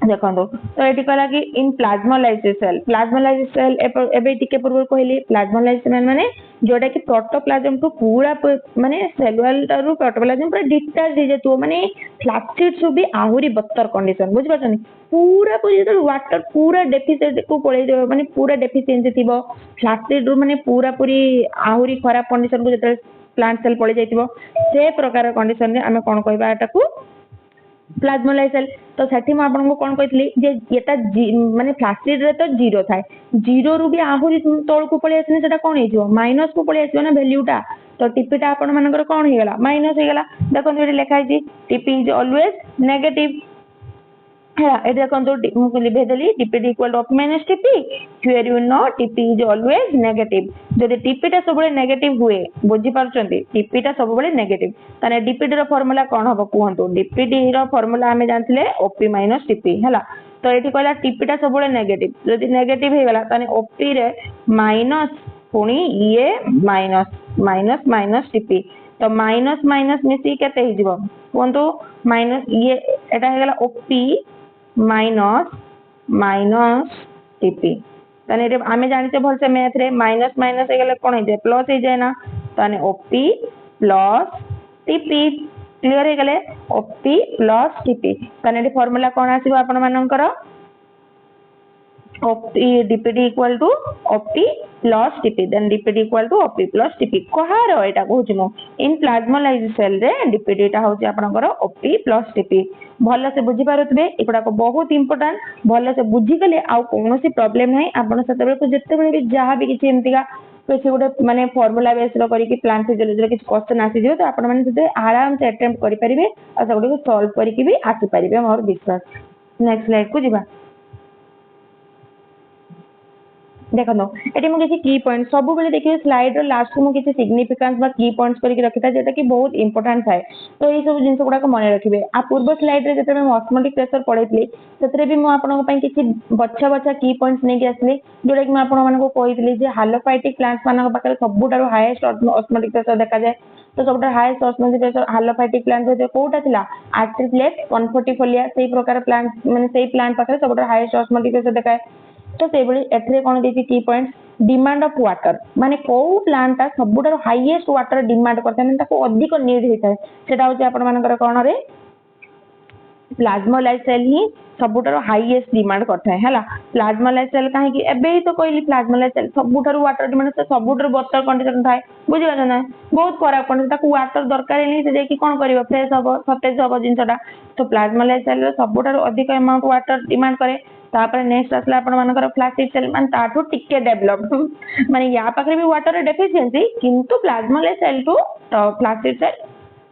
देखो तो ये कहला कि इन प्लाज्मोलाइज्ड सेल एबे टिके पूर्व कहली प्लाज्मोलाइज्ड सेल माने जोटा कि प्रोटोप्लाज्म को पूरा माने सेल वॉल रो प्रोटोप्लाज्म पूरा डिटैच हो जातो माने फ्लैक्सिड सु भी आहुरी बत्तर कंडीशन बुझ पाछनी पूरा पूरी तो वाटर पूरा डेफिसिट को पळै देबो माने पूरा डेफिशिएंसी थिबो फ्लैक्सिड रो माने पूरा पूरी आहुरी खराब कंडीशन को जते प्लांट सेल पळै जायतिबो से प्रकार कंडीशन रे हमें कोन कहबा एटा को प्लाज्मोलाइज सेल तो सेठी म आपन को कोन कहतली जे एटा माने फ्लैक्सिड रे तो 0 थाए 0 रु भी आहुरी तळ को पळे आसने सेटा कोन हेजिवो माइनस को पळे आसीबो ना वैल्यूटा तो टीपीटा आपन मानकर कोन हे गेला माइनस हे गेला देखो एठी लिखा है टीपी इज ऑलवेज नेगेटिव है ए देखो मु लिखे देली TPD equal to OP minus TP here you know TP is always negative जदि टीपीटा सब बेले नेगेटिव हुए बुझी पारछंती टीपीटा सब बेले नेगेटिव ताने डीपीडी रो फार्मूला कोन हबो कहंतु डीपीडी रो फार्मूला हमें जानथिले ओपी माइनस टीपी हैला तो एठी कहला टीपीटा सब बेले नेगेटिव जदि नेगेटिव हे गेला ताने ओपी रे माइनस पुणी ये माइनस माइनस माइनस टीपी तो माइनस माइनस मिसी केते हिजबो कहंतु माइनस ये एटा हे गेला ओपी माइनस माइनस टीपी ताने रे आमे जानिते भल से मैथ रे माइनस माइनस हे गेले कोन हे जाय प्लस हे जाय ना ताने ओपी प्लस टीपी क्लियर हे गेले ओपी प्लस टीपी ताने रे फार्मूला कोन आसीबो आपन मानकर OP DPD equal to OP plus TP then DPD equal to OP plus TP कहार एटा कहूची मु इन प्लाज्मोलाइज्ड सेल रे डीपीडी टा होची आपनकर ओपी प्लस टीपी भलो से बुझी पारुतबे एकोडा को बहुत इंपोर्टेंट भलो से बुझी गले आ कोनोसी प्रॉब्लम नाही आपन सतबे को जत्ते बेले भी जहां भी किछि एमतिका किछि गोटे माने फार्मूला बेस रो करी कि प्लांट फिजियोलॉजी रो किछि क्वेश्चन आसी जिवो तो आपन माने जते आराम से अटेम्प्ट करि परिबे आ सबडी को सॉल्व करी कि भी आसी परिबे मोर विश्वास नेक्स्ट स्लाइड को जिबा देखो एटी मु किसी की पॉइंट सब बेले देखिए स्लाइड रो लास्ट मु किसी सिग्निफिकेंस बा की पॉइंट्स करके रखिता जेटा कि बहुत इंपोर्टेंट थाए तो ये सब जिंस गुडा को मन रखिबे आ पूर्व स्लाइड रे जते मैं ऑस्मोटिक प्रेशर पढैतली सेतरे भी मु आपन पई किसी बच्चा बच्चा की पॉइंट्स नै के आसली जोटा कि मैं आपन मानको को कहितली जे हालोफाइटिक प्लांट्स मानक पाखरे सबुटारो हाईएस्ट ऑस्मोटिक प्रेशर देखा जाए तो सबटा हाईएस्ट ऑस्मोटिक प्रेशर हालोफाइटिक प्लांट जे कोटा थिला आर्ट्रिप्लेक्स कॉन्फोर्टिफोलिया सेही प्रकार प्लांट माने सेही प्लांट पाखरे सबटा हाईएस्ट ऑस्मोटिक प्रेशर देखाए तो से बड़ी एथरे कोन देती की पॉइंट डिमांड ऑफ वाटर माने को प्लांट ता सबुटार हाईएस्ट वाटर डिमांड करता माने ताको अधिक नीड हेता सेटा होची आपण मानकर कोन रे प्लाज्मोलाइज सेल ही सबुटार हाईएस्ट डिमांड करता है हला प्लाज्मोलाइज सेल काहे कि एबे ही तो कहली प्लाज्मोलाइज सेल सबुटार वाटर डिमांड से सबुटार बत्तर कंडीशन थाए बुझि गला ना बहुत खराब कंडीशन ताको वाटर दरकार नहीं से जे कि कोन करिवो फ्रेश हबो सतेज हबो जिंसटा तो प्लाज्मोलाइज सेल सबुटार अधिक अमाउंट वाटर डिमांड करे तापर नेक्स्ट आसला आपण मानकर फ्लैक्सिड सेल मान ताठो टिके डेवलप माने या पाखरे भी वाटर डेफिशिएंसी किंतु plasmolyse cell to flaccid cell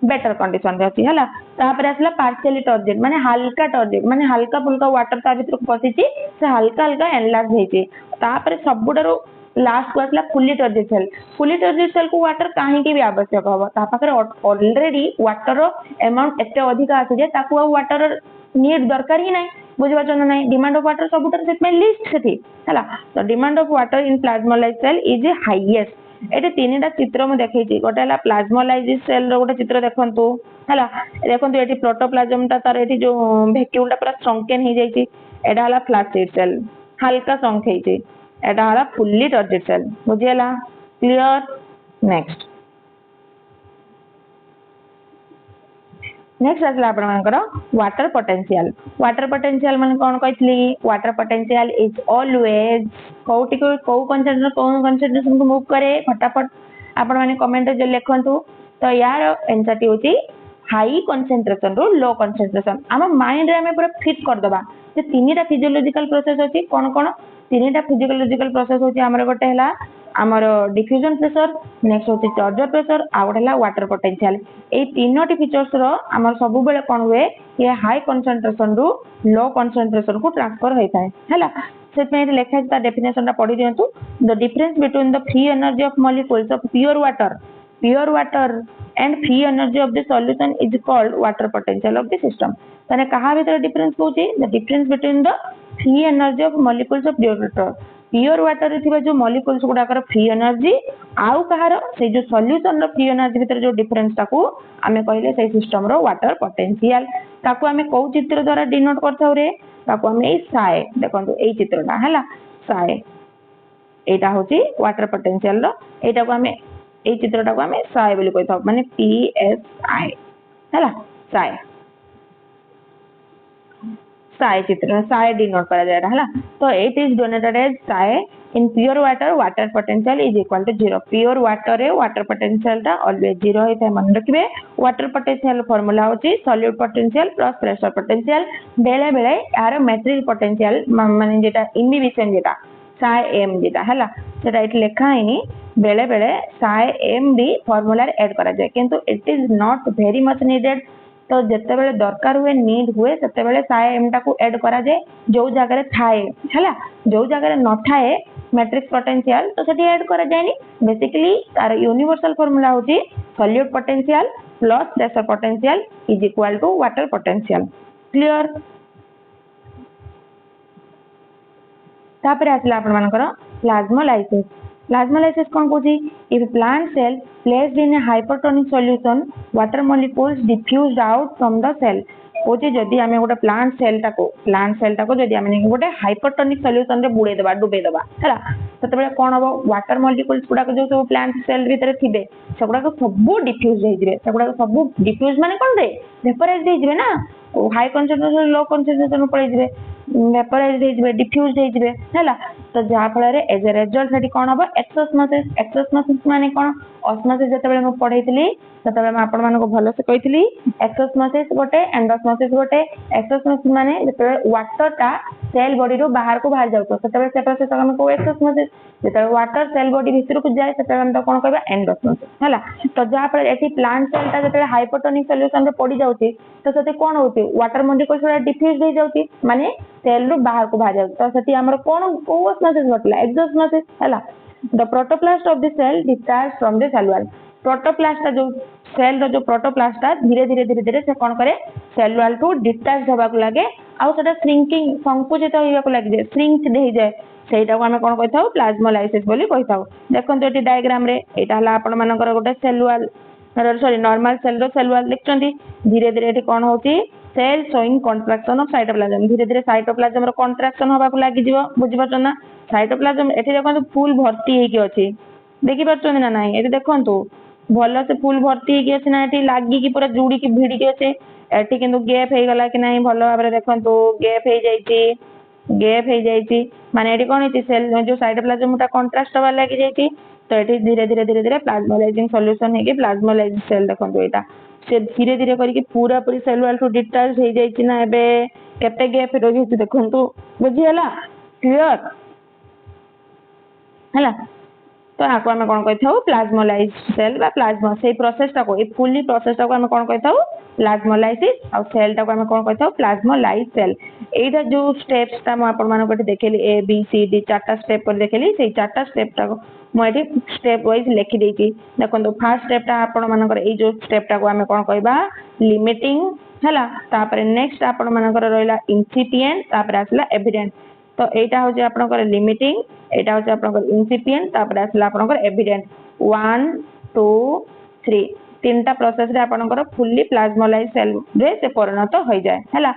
better condition रे अछि हला तापर आसला पार्शियली टॉर्जेड माने हल्का फुल्का वाटर ता भीतर पसिची से हल्का हल्का एनलार्ज हेची तापर सबुडारो लास्ट को आसला फुली टॉर्जेड सेल को वाटर काहे की भी आवश्यक हो ता पाखरे ऑलरेडी वाटर रो अमाउंट एते अधिक आसी जे ताको वाटर नीड दरकार ही नाही बुझी पाछन ना डिमांड ऑफ वाटर सबुटर सेट में लिस्ट सेठी हला तो demand of water in plasmolyse cell is highest एटे तीनटा चित्र मु देखैछि गोटे हला प्लाज्मोलाइज सेल रो गोटे चित्र देखंतु हला देखंतु एठी प्रोटोप्लाज्म ता तार एठी जो वैक्यूम ता पूरा संकेन हे जाईछि एटा हला फ्लैक्सिड सेल हल्का संकेइछि एटा हला फुल्ली टॉर्जेड सेल बुझियला क्लियर नेक्स्ट नेक्स्ट आसला आपनकर वाटर पोटेंशियल माने कोन कहथली वाटर पोटेंशियल इज ऑलवेज कोटी को कंसंट्रेशन को मूव करे फटाफट आपण माने कमेंट जे लिखंतु तो यार आंसर टी होची हाई कंसंट्रेशन रो लो कंसंट्रेशन हम माइंड रे हमें पूरा फिट कर दबा जे तीनटा फिजियोलॉजिकल प्रोसेस होची कोन कोन तीनटा फिजियोलॉजिकल प्रोसेस होची हमर गोटे हला आमर डिफ्यूजन प्रेशर नेक्स्ट होची चार्जर प्रेशर आ गोटे हला वाटर पोटेंशियल ए तीनोटी फीचर्स रो हमर सब बेले कोन हुए ये हाई कंसंट्रेशन रू लो कंसंट्रेशन को ट्रांसफर होई थाए हला से पे लेखा ता डेफिनेशन ता पढी दियंतु the difference between the free energy of molecules of pure water and free energy of the solution is called water potential of the system तने कहा भीतर डिफरेंस होची the difference between the free energy of molecules of pure water रे थिबा जो molecules गुडाकर free energy आउ कहार से जो सॉल्यूशन रो फ्री एनर्जी भीतर जो डिफरेंस ताकू आमे कहले से सिस्टम रो वाटर पोटेंशियल ताकू आमे को चित्र द्वारा डिनोट करथाउ रे ताकू आमे ए साए देखंतु ए चित्रटा हला साए एटा होची वाटर पोटेंशियल रो एटा को आमे ए चित्रटा को आमे साए बोली कहथाउ माने पी एस आई हला साए साए चित्र साए डिनोट करा जायटा हला तो it is donated as say in pure water potential is equal to 0 pure water रे वाटर पोटेंशियल टा ऑलवेज 0 होय थाय मन रखिबे वाटर पोटेंशियल फार्मूला होची solute potential plus pressure potential बेले बेले यार मैट्रिक पोटेंशियल माने जेटा इनहिबिशन जेटा साए एम जेटा हला सेटा इट लेखा हिनी बेले बेले साए एम भी फार्मूला रे ऐड करा जाय किंतु it is not very much needed तो जिते बेले दरकार हुए नीड हुए सेते बेले साए एम टा को ऐड करा जाए जो जगह रे थाए हला जो जगह रे न थाए मैट्रिक्स पोटेंशियल तो सेठी ऐड करा जायनी बेसिकली तार यूनिवर्सल फार्मूला होची solute potential plus pressure potential is equal to water potential clear तापर आसला आपण मानकर प्लाज्मोलाइसिस कौन कहूँ if plant cell placed in a hypertonic solution water molecules diffused out from the cell कहूँ जदि आम गोटे प्लांट सेल टाको जदि आम गोटे हाइपरटोनिक सॉल्यूशन रे बुड़े देबा डुबे देबा हैला सेते कौन हम वाटर मॉलिक्यूल्स गुडा जो सब प्लांट सेल भीतर थिबे सेगुडा सब डिफ्यूज हो जिवे सेगुडा सब डिफ्यूज माने कोन रे वेपराइज हो जिवे ना हाई कंसंट्रेशन लो कंसंट्रेशन पड़े जिवे वेपराइज हो जिवे डिफ्यूज हो जिवे हैला तो जहा फल रे एज ए रिजल्ट सेठी कोन हबो एक्सोस्मोसिस माने कोन ऑस्मोसिस जते बेले म पढैतली तते बेले म आपण मानको भलो से कहितली एक्सोस्मोसिस गोटे एंडोस्मोसिस गोटे एक्सोस्मोसिस माने जते वाटर टा सेल बॉडी रो बाहर को बाहर जाउतो तते बेले से प्रोसेस हम को एक्सोस्मोसिस जते वाटर सेल बॉडी भीतर को जाय तते हम तो कोन कहबा एंडोस्मोसिस हैला तो जहा पर एठी प्लांट सेल टा जते हाइपोटोनिक सॉल्यूशन रे पड़ी जाउती तो सेते कोन होती वाटर मॉलिक्यूल्स रा डिफ्यूज हो जाउती माने सेल रो बाहर को बाहर जाउतो तो सेठी हमर कोन को ऑस्मोसिस घटला एक्सोस्मोसिस हैला the protoplast of the cell discharge from the cell wall protoplast जो सेल रो जो प्रोटोप्लास्ट धीरे धीरे से कोन करे सेल वॉल टू डिस्चार्ज होबा को लागे आ सेटा श्रिंकिंग संकुचित होइबा को लागे श्रिंक दे जाय सेटा को हम कोन कहथाउ प्लाज्मोलाइसिस बोली कहथाउ देखंतु एटी डायग्राम रे एटा हला आपण मानकर गोटे cell wall sorry normal cell रो सेल वॉल लिखचंती धीरे धीरे एटी कोन होची cell showing contraction of cytoplasm धीरे धीरे साइटोप्लाज्म रो कंट्राक्शन होबा को लागी जीवो बुझि परछन ना साइटोप्लाज्म एठी देखंतु फुल भर्ती हेकी अछि देखि परछन ना नाही एठी देखंतु भलो से फुल भर्ती हेकी अछि ना एठी लागी की पूरा जुड़ी की भिड़ी की अछि एठी किंतु गैप हे गला कि नाही भलो भाबरे देखंतु गैप हे जाईची माने एठी कोन हेची सेल जो साइटोप्लाज्म टा कंट्रास्ट होबा लागी जाईची तो एठी धीरे धीरे प्लाज्मोलाइजिंग सॉल्यूशन हेकी प्लाज्मोलाइज सेल देखंतु एटा से धीरे धीरे करके पूरा पूरी सेल वॉल टू डिस्चार्ज हो जाई ना एबे केते गैप रही देखंतु बुझी हला क्लियर हला तो आको हम कोन कहथाउ प्लाज्मोलाइज सेल बा प्लाज्मा से प्रोसेस टा को ए फुली प्रोसेस टा को हम कोन कहथाउ प्लाज्मोलाइसिस और सेल टा को हम कोन कहथाउ प्लाज्मोलाइज सेल एटा जो स्टेप्स ता म आपण मानको एठी देखेली ए बी सी डी चारटा स्टेप पर देखेली से चारटा स्टेप टा को म एठी स्टेप वाइज लिखि देची देखंतु फर्स्ट स्टेप टा आपण मानकर ए जो स्टेप टा को हम कोन कहबा लिमिटिंग हला तापर नेक्स्ट आपण मानकर रहला इंसिपिएंट तापर आसला एविडेंट तो एटा हो जे आपनकर लिमिटिंग एटा हो जे आपनकर इंसिपिएंट तापर आसला आपनकर एविडेंट 1 2 3 तीनटा प्रोसेस रे आपनकर फुल्ली प्लाज्मोलाइज सेल रे से परिणत हो जाय हला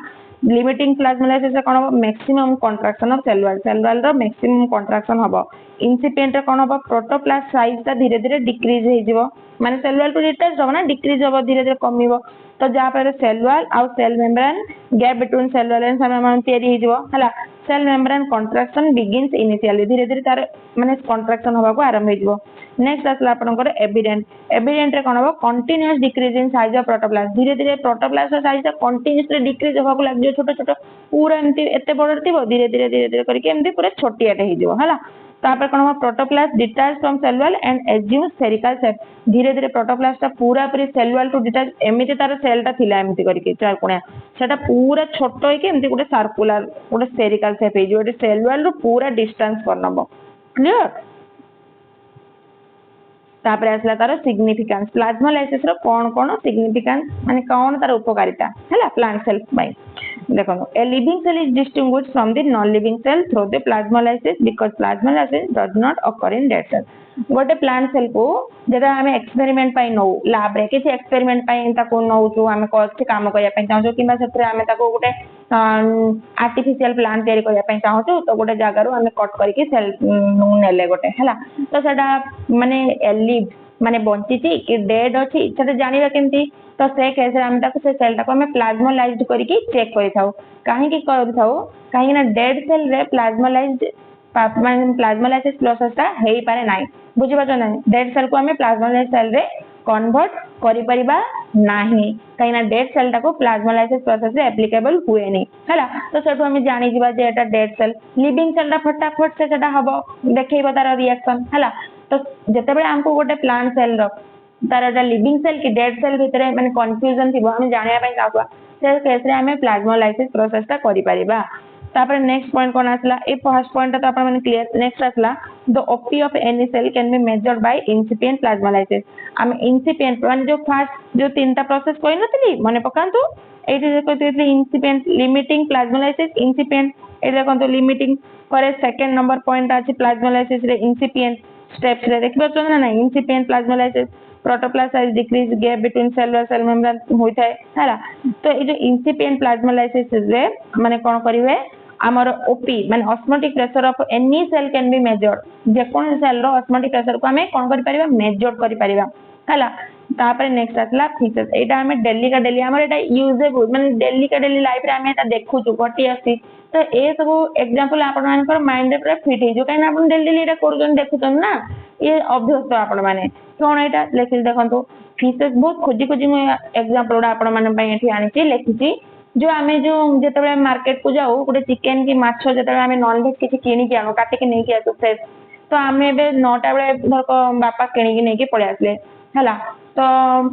लिमिटिंग प्लाज्मोलाइसिस से कोन हो maximum contraction of cell wall रो मैक्सिमम कंट्रैक्शन होबो इंसिपिएंट रे कोन होबो प्रोटोप्लास्ट साइज ता धीरे धीरे डिक्रीज हे जिवो माने सेल वॉल टू डिटैच होबो ना डिक्रीज होबो धीरे धीरे कमिवो तो जहाँ पर सेल वॉल आउ cell membrane gap between cell wall and cell membrane तैयारी हो जिवो हला cell membrane contraction begins initially धीरे धीरे तार माने कंट्राक्शन होबा को आरंभ हो जिवो नेक्स्ट आसला आपनकर एविडेंट एविडेंट रे कोन हो continuous decrease in size of protoplast धीरे धीरे प्रोटोप्लास्ट साइज कंटीन्यूअसली डिक्रीज होबा को लाग जो छोट छोट पूरा एमती एते बड़ थिबो धीरे धीरे करके एमती पूरा छोटियाटे हो जिवो हला तापर कोन हो protoplast detach from cell wall and assume spherical shape धीरे धीरे प्रोटोप्लास्ट पूरा पूरी सेल वॉल टू डिटैच एमिति तार सेल ता थिला एमिति करके चारकोणिया सेटा पूरा छोट होई के एमिति गोटे सर्कुलर गोटे स्फेरिकल शेप हे जो सेल वॉल रो पूरा डिस्टेंस पर नबो क्लियर तापर आसला तार सिग्निफिकेंस प्लाज्मोलाइसिस रो कोन सिग्निफिकेंस माने कोन तार उपकारिता हैला प्लांट सेल बाय देखो a living cell is distinguished from the non living cell through the plasmolysis because plasmolysis does not occur in dead cell गोटे प्लांट सेल को जेटा हमें एक्सपेरिमेंट पाई नो लैब रे किसी एक्सपेरिमेंट पाई ताको नो जो हमें कोछि काम करिया पाई चाहू किबा सेत्रे हमें ताको गोटे आर्टिफिशियल प्लांट तयारी करिया पाई चाहू तो गोटे जगह रो हमें कट करके सेल नेले गोटे हैला तो सेटा माने एलिव माने बंचिची कि डेड अछि सेटा जानिबा केमती तो से केस रे हम ताको से सेल ताको हमें प्लाज्मोलाइज्ड करके चेक करि थाउ काहे की कर थाउ काहे ना डेड सेल रे प्लाज्मोलाइज्ड प्लाज्मोलाइसिस प्रोसेस ता हेई पारे नाही बुझि पाछो ना डेड सेल को हमें प्लाज्मोलाइसिस सेल रे कन्वर्ट करि परिबा नाही काहे ना डेड सेल ता को प्लाज्मोलाइसिस प्रोसेस रे एप्लीकेबल हुए नहीं हैला तो सेठो हमें जानि जिबा जे एटा डेड सेल लिविंग सेल ता फटाफट से सेटा हबो देखैबो तार रिएक्शन हैला तो जते बेले हमको गोटे प्लांट सेल रो तार एटा लिविंग सेल की डेड सेल भितरे माने कंफ्यूजन थिबो हम जानिया पई चाहबा से केस रे हमें प्लाज्मोलाइसिस प्रोसेस ता करि परिबा तापर नेक्स्ट पॉइंट कोन आसला ए फर्स्ट पॉइंट तो अपन माने क्लियर नेक्स्ट आसला the OP of any cell can be measured by incipient plasmolysis हम इंसिपिएंट माने जो फर्स्ट जो तीनटा प्रोसेस कोइ नथली माने पकांतु एटी जे कहते इंसिपिएंट लिमिटिंग प्लाज्मोलाइसिस इंसिपिएंट ए देखंतु लिमिटिंग करे सेकंड नंबर पॉइंट अछि प्लाज्मोलाइसिस रे इंसिपिएंट स्टेप्स रे देखबो तो ना incipient plasmolysis protoplast size decrease gap between cell membrane होइथाय हैला तो ए जो इंसिपिएंट प्लाज्मोलाइसिस रे माने कोन करिवे आमर ओपी माने osmotic pressure of any cell can be measured जे कोन सेल रो ऑस्मोटिक प्रेशर को हमें कोन करि परिबा मेजर करि परिबा हैला तापर नेक्स्ट आसला फीचर्स एटा हमें डेली का डेली हमर एटा यूजेबल माने डेली का डेली लाइफ रे हमें एटा देखु छु गटी आसी तो ए सब एग्जांपल आपण मानकर माइंड रे फिट हे जो काई ना आपण डेली एटा करूजन देखुतन ना ये अभ्यस्त आपण माने कोन एटा लेखि देखंतु फीचर्स बहुत खोजी खोजी मैं एग्जांपल आपण माने पई एठी आनी छी लेखिची जो आमे जो जेतबे मार्केट को जाऊ गोटे चिकन की माछ जेतबे आमे नॉन वेज किछि किनि के आनो काटे के नै के आसु फ्रेश तो आमे बे 9टा बेले धरको बापा किनि के नै के पळे आसले हला तो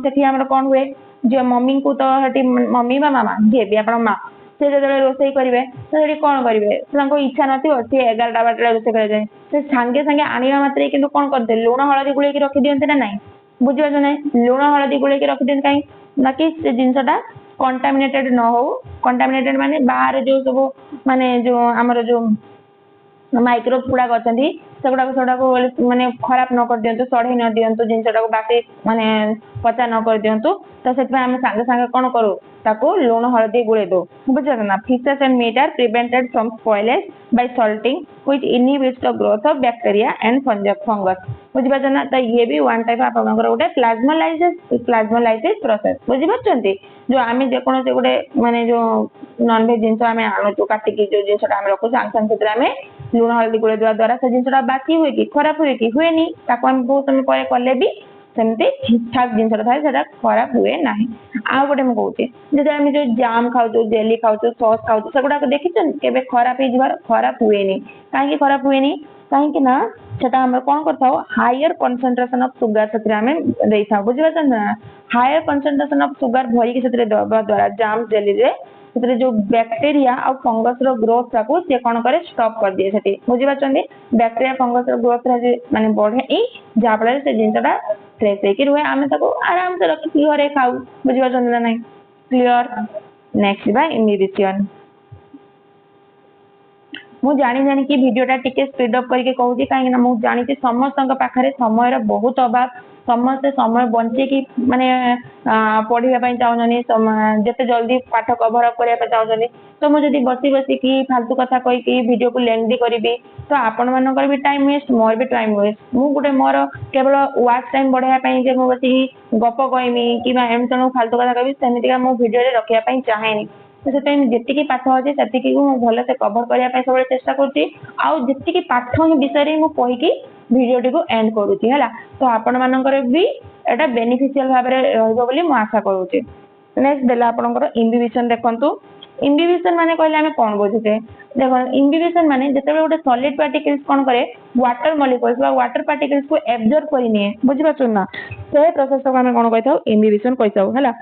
सेठी हमर कोन हुए जे मम्मी को तो हटी मम्मी बा मामा जे भी आपण मां से जेतबे रोसई करिवे तो सेठी कोन करिवे तांको इच्छा नथि अछि 11टा बाटले रोसई करे जाय से संगे संगे आनिया मात्रे किंतु कोन करते लूण हळदी गुळे के रखि दियंते ना नाही बुझिबा जो नाही लूण हळदी गुळे के रखि दियंते काई बाकी से जिंसटा कंटामिनेटेड न हो कंटामिनेटेड माने बाहर जो सब माने जो हमर जो माइक्रोब गुड़ा गछंती सेगुड़ा को माने खराब न कर दियंतु सढ़े न दियंतु जिनसटा को बासी माने पचा न कर दियंतु तो सेतबे हम संगे संगे कोन करू ताको लूण हळदी गुळे दो बुझा ना fishes and meat are prevented from spoilage by salting which inhibits the growth of bacteria and fungus बुझिबा ना तो ये भी वन टाइप आपनकर गोटे प्लाज्मोलाइसिस प्रोसेस बुझिबा चंती जो आमे जे कोन से गोटे माने जो नॉन वेज जिंस आमे आनो तो काटी के जो जिंसटा हम रखु सांग सेतरे आमे लूण हळदी गुळे देवा द्वारा से जिंसटा बाकी हुए कि खराब हुए कि हुए नहीं ताको हम बहुत समय परे कले भी सेमती ठीक ठाक जिंसटा थाए सेटा खराब हुए नाही आ गोटे म कहूची जे आमे जो जाम खाउ जेली खाउ सॉस खाउ सेगुडा को देखिछन केबे खराब हे जिवार खराब हुए नहीं काहे कि खराब हुए नहीं काहे कि ना सेटा हम कोन करथाओ हायर कंसंट्रेशन ऑफ शुगर सेतरे आमे देइथाओ बुझिबा ना हायर कंसंट्रेशन ऑफ शुगर भरी के सेतरे दबा द्वारा जाम जेली रे सेतरे जो बैक्टीरिया और फंगस रो ग्रोथ ताको से कोन करे स्टॉप कर दिए सेठी बुझिबा चंदी बैक्टीरिया फंगस रो ग्रोथ रे माने बढ़े ई जाबळे से जिंसटा फ्रेश हे कि रुए आमे ताको आराम से रखि घरे खाऊ बुझिबा चंदी ना नाही क्लियर नेक्स्ट बा इन्हिबिशन मु जानी कि वीडियोटा टिके स्पीड अप करके कहूची काहे ना मु जानी कि समस्त पाखरे समय रो बहुत अभाव ସମସ୍ତେ ସମୟ ବଞ୍ଚେଇକି ମାନେ ପଢିବା ପାଇଁ ଚାହୁଁଛନ୍ତି, ଯେତେ ଜଲ୍ଦି ପାଠ କଭର ଅପ୍ କରିବା ପାଇଁ ଚାହୁଁଛନ୍ତି। ତ ମୁଁ ଯଦି ବସି ବସିକି ଫାଲତୁ କଥା କହିକି ଭିଡିଓକୁ ଲେନ୍ଦି କରିବି ତ ଆପଣ ମାନଙ୍କର ବି ଟାଇମ ୱେଷ୍ଟ, ମୋର ବି ଟାଇମ ୱେଷ୍ଟ। ମୁଁ ଗୋଟେ ମୋର କେବଳ ୱାଚ୍ ଟାଇମ ବଢେଇବା ପାଇଁ ଯେ ମୁଁ ବସିକି ଗପ କହିମି କିମ୍ବା ଏମିତି ତେଣୁ ଫାଲତୁ କଥା କହିବି, ସେମିତିକା ମୁଁ ଭିଡିଓରେ ରଖିବା ପାଇଁ ଚାହେଁନି। ତ ସେଥିପାଇଁ ଯେତିକି ପାଠ ଅଛି ସେତିକି ମୁଁ ଭଲସେ କଭର କରିବା ପାଇଁ ସବୁବେଳେ ଚେଷ୍ଟା କରୁଛି। ଆଉ ଯେତିକି ପାଠ ହିଁ ବିଷୟରେ ମୁଁ କହିକି ଭିଡିଓଟିକୁ ଏଣ୍ଡ କରୁଛି ହେଲା। ତ ଆପଣ ମାନଙ୍କର ବି ଏଟା ବେନିଫିସିଆଲ ଭାବରେ ରହିବ ବୋଲି ମୁଁ ଆଶା କରୁଛି। ନେକ୍ସଟ ଦେଲା ଆପଣଙ୍କର ଇମ୍ବିବିସନ। ଦେଖନ୍ତୁ ଇମ୍ବିବିସନ ମାନେ କହିଲେ ଆମେ କଣ ବୁଝୁଛେ? ଦେଖନ୍ତୁ ଇମ୍ବିବିସନ ମାନେ ଯେତେବେଳେ ଗୋଟେ ସଲିଡ ପାର୍ଟିକଲ୍ସ କଣ କରେ, ୱାଟର ମଲିକ୍ୟୁଲ୍ସ ବା ୱାଟର ପାର୍ଟିକଲ୍ସ କୁ এবଜର୍ବ କରି ନିଏ, ବୁଝିପାରୁଛନ୍ତି ନା? ସେ ପ୍ରୋସେସକୁ ଆମେ କଣ କହିଥାଉ? ଇମ୍ବିବିସନ କହିଥାଉ ହେଲା।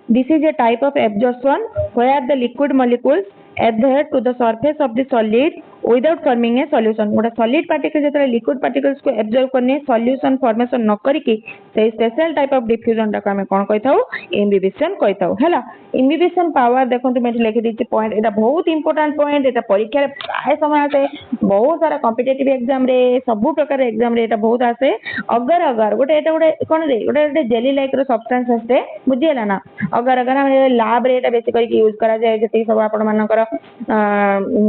This is a type of absorption where the liquid molecules adhere to the surface of the solid without forming a solution. गोटे solid particle जो liquid particles को absorb करने solution formation न करिकी से special type of diffusion टाको हमें कौन कहता हूँ? imbibition कहता हूँ हैला। imbibition power देखो तो मैं लिखी दी पॉइंट, एटा बहुत इंपोर्टेंट पॉइंट। एटा परीक्षा रे प्राय समय आसे, बहुत सारा कॉम्पिटिटिव एग्जाम रे, सब प्रकार एग्जाम रे एटा बहुत आसे। अगर अगर गोटे एटा गोटे कोन रे गोटे जेली लाइक रो सब्सटेंस आसे, बुझियला ना? अगर अगर हम लैब रे एटा बेसी करके यूज करा जाए, जति सब आपण मानकर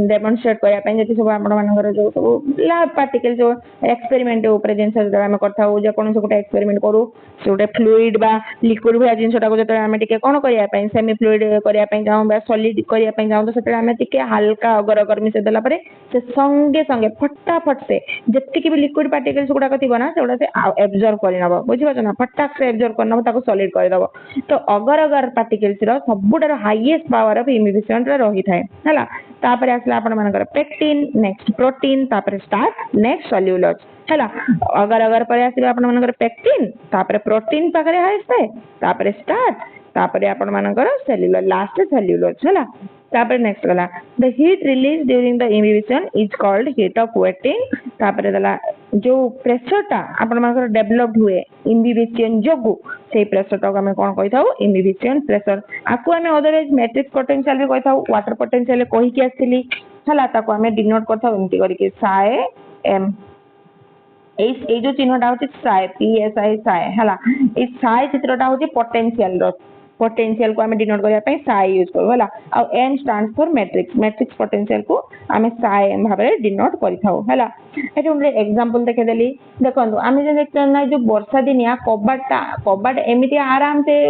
डेमोन्स्ट्रेट करया पई, जति सब आपण मानकर जो सब लैब पार्टिकल जो एक्सपेरिमेंट ऊपर जिंस जो हम करथा हो, जे कोन से गोटे एक्सपेरिमेंट करू, से गोटे फ्लूइड बा लिक्विड भया जिंसटा को जते हम टिके कोन करया पई, सेमी फ्लूइड करया पई जाऊ बा सॉलिड करया पई जाऊ, तो सेते हम टिके हल्का अगर अगर मिसे देला परे से संगे संगे फटाफट से जति की भी लिक्विड पार्टिकल्स गुडा थिबो ना, से गुडा से एब्जॉर्ब करि नबो, बुझि पाछो ना? फटाक से एब्जॉर्ब कर नबो, ताको सॉलिड कर दबो। तो अगर अगर पार्टिकल्स रो सबुटार हाईएस्ट पावर ऑफ इम्बिबिशन रे रही थाए हैला। तापर आसला आपण मानकर पेक्टिन, नेक्स्ट प्रोटीन, तापर स्टार्च, नेक्स्ट सेल्युलोज हैला। अगर अगर पर आसीबा आपण मानकर पेक्टिन, तापर प्रोटीन पाखरे हाईएस्ट थाए, तापर स्टार्च, तापर आपण मानकर सेल्युलोज, लास्ट सेल्युलोज हैला। तापर नेक्स्ट गला the heat release during the imbibition is called heat of waiting. तापर दला जो प्रेशर टा आपण मानकर डेवलप्ड हुए इम्बिबिशन जोगु, से प्रेशर टा हमें कोन कहिथाउ? Imbibition pressure. आकु हमें अदरवाइज मैट्रिक्स पोटेंशियल भी कहिथाउ, वाटर पोटेंशियल कहि के आस्थिली हैला। ताको हमें डिनोट करथाउ एमती करिके साए एम। ए जो चिन्हटा होची साए, पीएसआई साए हैला। ए साए चित्रटा होची पोटेंशियल रो, पोटेंशियल को हमें डिनोट करया पई साए यूज करू हैला। आ M stands for matrix, matrix potential को हमें साए एम भाबरे डिनोट करिथाउ हैला। एटा उनरे एग्जांपल देखे देली। देखंतु आमे जे देखछन ना, जो वर्षा दिनिया कबाट एमिति आराम से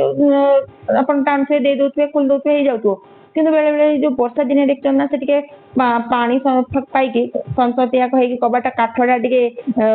अपन टाइम से दे दोथे, खुल दोथे हे जाउतो, किंतु बेले बेले जो वर्षा दिन देखछन ना, से टिके पानी पाइकी संसतिया कहि कबाट काठडा टिके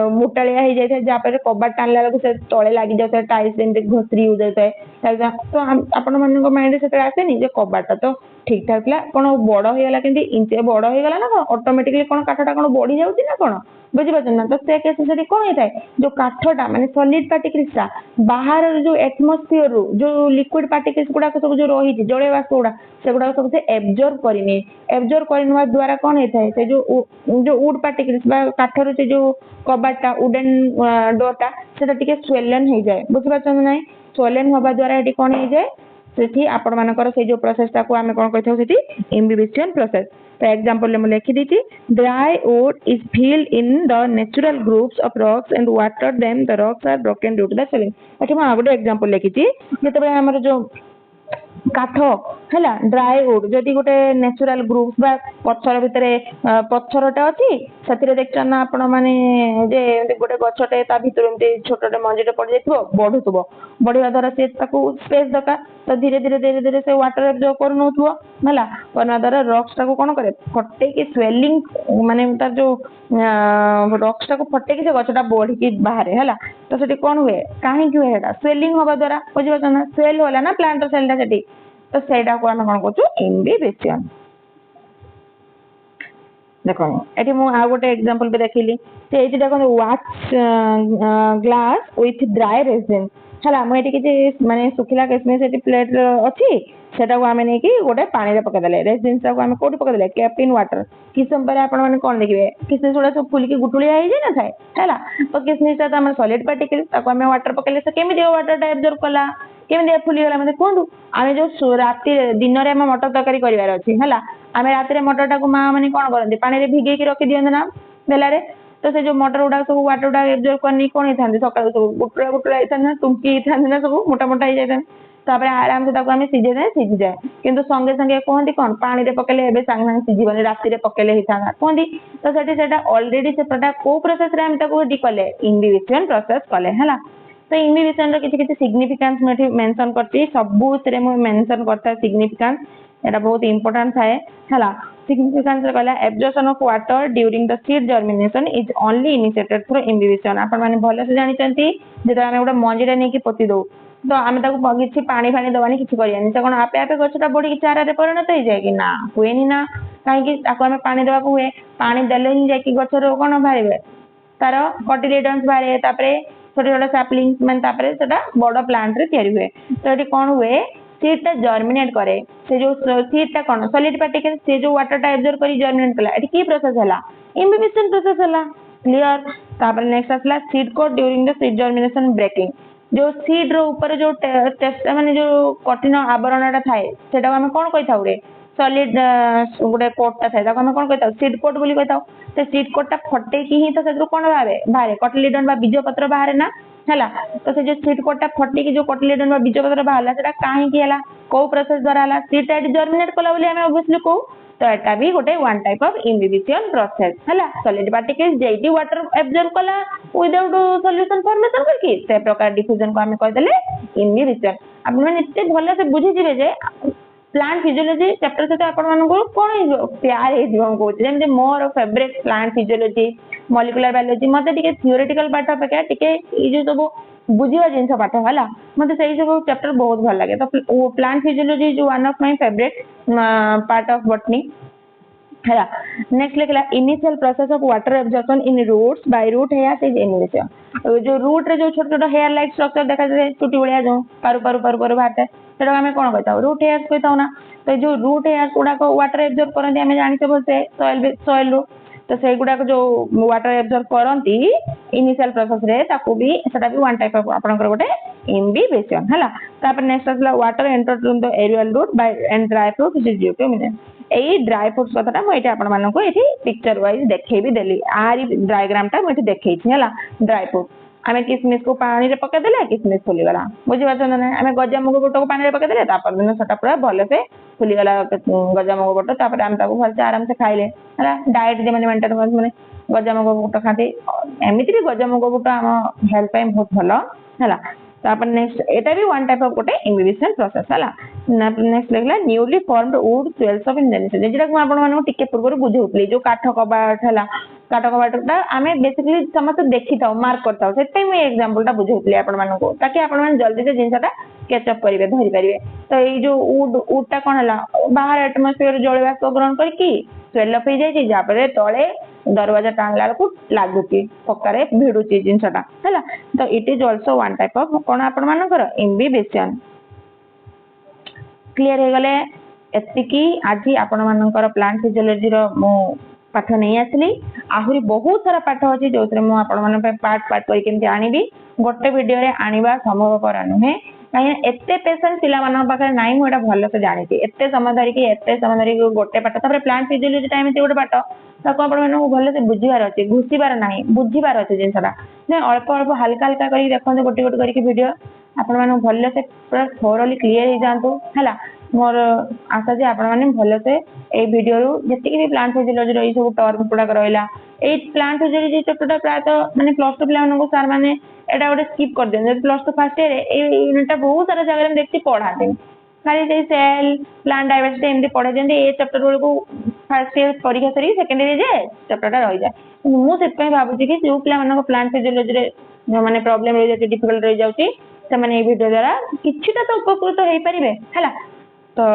मोटालिया हे जाय, जा पर कबाट टानला लगे से तळे लागि जाय, टाइल्स जेंते घसरी हो जाय। तो आपण मानको माइंड से आसेनी जे कबाट तो ठीक ठाक ला, कोन बड़ हो गला, किंतु इंचे बड़ हो गला ना, कोन ऑटोमेटिकली कोन काठटा कोन बढ़ी जाउची ना कोन, बुझि पाछन ना? तो से केस से कोन हेताय, जो काठटा माने सॉलिड पार्टिकल्स ता बाहर जो एटमॉस्फेयर रो जो लिक्विड पार्टिकल्स गुडा सब जो रही छि जड़े वाष्प गुडा, से गुडा सब से एब्जॉर्ब करिने, एब्जॉर्ब करिनवा द्वारा कोन हेताय, से जो वुड पार्टिकल्स बा काठर से जो कबाटा वुडन डोरटा सेटा टिके स्वेलन हे जाय, बुझि पाछन ना? स्वेलन होबा द्वारा एटी कोन हे जाय, सेठी आपण मानकर से जो प्रोसेस ता को हमें कोन कहथौ, सेठी इम्बिबिशन प्रोसेस। तो एग्जांपल में लिखि दीची, dry wood is filled in the natural groups of rocks and water, then the rocks are broken due to the swelling. एठी मैं आगोटे एग्जांपल लिखिची, जेतेबे हमर जो काठ हैला ड्राई वुड जदि गोटे नेचुरल ग्रुप्स बा पत्थर भितरे पत्थरटा अछि, सेतिरे देखछन ना आपण माने जे गोटे गछटे ता भितर एमते छोटटे मंजीटे पड़ जाइथबो, बढ़ुथबो, बढ़िया द्वारा से ताकू स्पेस दका, तो धीरे धीरे धीरे धीरे से वाटर एब्जॉर्ब कर नउथबो हैला। करना द्वारा रॉक्स टाको कोन करे, फटे के स्वेलिंग माने तार जो रॉक्स टाको फटे के से गछटा बढ़ी के बाहर हैला। तो सेठी कोन हुए, काहे कि हुए, स्वेलिंग होबा द्वारा, बुझि पाछन ना? स्वेल होला ना प्लांट सेलटा सेठी, तो सेटा को हम कोन कहछु, इम्बिबिशन। देखो एठी मु आ गोटे एग्जांपल पे देखिली, से एठी देखो watch glass with dry resin हैला। मु एठी कि माने सुखिला केसमे सेठी प्लेट अछि, सेटा को हमें नै कि गोटे पानी रे पका देले, रेजिन सा को हमें कोठी पका देले, केप्ट इन वाटर। किस संपर आपण माने कोन देखिबे, किसने थोड़ा सब फुल की गुटुलिया हे जे ना थाए हैला। तो किसने सा हमर सॉलिड पार्टिकल ताको हमें वाटर पकेले, से केमि दे वाटर टा एब्जॉर्ब कला, केमि दे फुली गला, मते कोंदु आमे जो राती दिन रे हम मटर तरकारी करिवार अछि हैला। आमे राती रे मटर टा को मां माने कोन करंदी, पानी रे भिगै के रखि दियन ना बेला रे। तो से जो मटर गुड़ा सब वाटर गुड़ा एब्जॉर्ब करनी कौन होता सकाल सब बुटुरा बुटुरा होता टुंकी होता ना सब मोटा मोटा हो जाता तापर आराम से आम सीझे जाए सीझी जाए किंतु संगे संगे कहती कौन पानी रे पकेले एबे सांगे सांगे सीझीबनी राति रे पकेले होता कहती तो सेटा ऑलरेडी सेटा को प्रोसेस रे हम ताको डी कले इम्बिबिशन प्रोसेस कले हला तो इम्बिबिशन रो किछि किछि सिग्निफिकेंस मैं मेंशन करती सबु रे मैं मेंशन करता सिग्निफिकेंस एटा बहुत इंपोर्टेंट थाए हला सिग्निफिकेंस कहला absorption of water during the seed germination is only initiated through imbibition आपण माने भले से जानिचंती जेता हम गोटे मंजीटा नेकी पोती दो तो आम किसी पानी फाणी दबानी किसी करानी से कौन आपे आपे गछटा बढ़ी चारा परिणत हो जाए कि ना हुए ना कहीं आम पानी देवा हुए पानी देले ही जाकि गछर कौन बाहर तार कटिलेडन्स बाहर छोटे छोटे सैपलिंग्स मैंने बड़ प्लांट रे तैयारी हुए तो ये कौन हुए सीडटा जर्मिनेट करे से जो सीडटा कौन सॉलिड पार्टिकल से जो वाटरटा एब्जॉर्ब करी जर्मिनेट कला एटी की प्रोसेस हला इम्बिबिशन प्रोसेस हला क्लियर तापर नेक्स्ट आसला seed coat during the seed germination breaking जो सीड रो ऊपर जो टेस्ट माने जो कठिन आवरणटा थाए सेटा हम कोन कहि थाउ रे सॉलिड गोटे कोटटा थाए ताको हम कोन कहि थाउ सीड कोट बोली कहि थाउ से सीड कोटटा फटे की ही तो सेद्रो कोन बाहर कटिलिडन बा बीज पत्र बाहर ना हला तो से जो सीड कोटटा फटे की जो कटिलिडन बा बीज पत्र बाहरला सेटा काहे की हला को प्रोसेस द्वारा हला सीडटा जर्मिनेट कला बोली हम ऑब्वियसली को तो एटा भी गोटे one type of imbibition process हला सॉलिड पार्टिकल जेडी वाटर एब्जॉर्ब कला विदाउट सॉल्यूशन फॉर्मेशन करके से प्रकार डिफ्यूजन को हम कह देले इम्बिबिशन आपण माने इत्ते भले से बुझी जिवे जे प्लांट फिजियोलॉजी चैप्टर से आपण मानको कोन प्यार हे जीवन को जेम मोर favourite plant physiology molecular biology मते टिके थियोरेटिकल पार्ट अपेक्षा टिके ई जो सब बुझिवा जिनस पाठ हला मते सही सब चैप्टर बहुत भल लागे तो प्लांट फिजियोलॉजी जो one of my favourite part of botany है नेक्स्ट लिखला initial process of water absorption in roots by root hair is initial जो रूट रे जो छोट छोट हेयर लाइक स्ट्रक्चर देखा जाए चुटी भलिया जो पारु पारु पारु पारु बाटे सेटा हमें कोन कहताउ रूट हेयर कहताउ ना तो जो रूट हेयर गुडा को वाटर एब्जॉर्ब करंती हमें जानि से बोलते सॉइल रो तो से गुडा को जो वाटर एब्जॉर्ब करंती इनिशियल प्रोसेस रे ताको भी सेटा भी वन टाइप ऑफ आपनकर गोटे इम्बिबिशन हला तापर नेक्स्ट आसला water enter in the aerial root by and dry fruit is due to mineral एई ड्राई फ्रूट्स कथाटा मु एठी आपण मानको एठी पिक्चर वाइज देखेबी देली आरी डायग्राम टा मु एठी देखै छी हला ड्राई फ्रूट आमे किसमिस को पानी रे पके देले किसमिस फुली गला बुझि बात ना आमे गजामुग बोट को पानी रे पके देले तापर दिन सटा पूरा भले से फुली गला गजामुग बोट तापर आम ताको भल से आराम से खाइले हला डाइट जे माने मेंटेन माने गजामुग बोट खाते एमिति भी गजामुग बोट हम हेल्थ पे बहुत भलो हला तापर नेक्स्ट एटा भी वन टाइप ऑफ गोटे इम्बिबिशन प्रोसेस हला नेक्स्ट लगला newly formed wood cells of indentation जेटा को आपण माने टिके पूर्व बुझौतली जो काठ कबाट हला काठ कबाटटा आमे बेसिकली समस्त देखि थाउ मार्क करताउ सेते मैं एग्जांपल टा बुझौतली आपण मानको ताकि आपण माने जल्दी से जिंसटा कैच अप करिवे धरि परिवे तो ए जो वुड टा कोन हला बाहर एटमॉस्फेयर जलवाष्प ग्रहण करकी स्वेल अप हो जाई जापरे तळे दरवाजा टांगला को लागुची पक्कारे भिडुची जिंसटा हला तो it is also one type of cone आपण मानकर इम्बिबिशन क्लियर हे गले एतिकी आज आपण मानकर प्लांट फिजियोलॉजी रो मो पाठ नहीं आसली आहुरी बहुत सारा पाठ अछि जोतरे मु आपण मन पे पार्ट पार्ट करि केमति आनिबी गोटे वीडियो रे आनिबा संभवपर नुहे काहे एते पेशेंस पिला मानन पाखरे नाही मु एटा भलो से जानिछि एते समय धरि गोटे पाठ तापर प्लांट फिजियोलॉजी टाइम ते गोटे पाठ ताको आपण मन भलो से बुझिबार अछि घुसिबार नाही बुझिबार अछि जिनसटा ने अल्प अल्प हल्का हल्का करि देखन गोटे गोटे करि वीडियो आपण मन भलो से पूरा थोरली क्लियर हो जांतु हला मोर आशा जे आपण माने भलो से ए वीडियो रो जति भी प्लांट फिजियोलॉजी रो ई सब टर्म गुडा रहला ए प्लांट फिजियोलॉजी चैप्टर प्राय तो माने प्लस 2 प्लान को सर माने एटा गोटे स्किप कर then plus 2 first year a unit टा बहुत सारा जगह में देखि पढ़ाते खाली जे सेल प्लांट डाइवर्सिटी एमदी पढ़े जेंदी ए चैप्टर रो को फर्स्ट ईयर परीक्षा सरी सेकंड ईयर जे चैप्टर टा रहि जाय मु सेत पय भाबु छी कि जो प्लान माने को प्लांट फिजियोलॉजी रे जो माने प्रॉब्लम रहि जाय डिफिकल्ट रहि जाउची से माने ए वीडियो द्वारा किछिटा तो उपकृत होई परिबे हला तो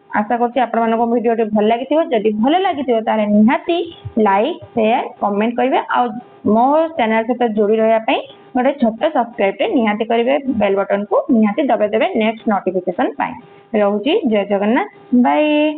आशा करछि आपण मानको वीडियो टे भल लागिथिबो जदि भल लागिथिबो ताले निहाती लाइक शेयर कमेंट करिवे आ मो चैनल से जोड़ी रहया पई गोटे छोटे सब्सक्राइब टे निहाती करिवे बेल बटन को निहाती दबे देबे नेक्स्ट नोटिफिकेशन पाए रहउची जय जगन्नाथ बाय।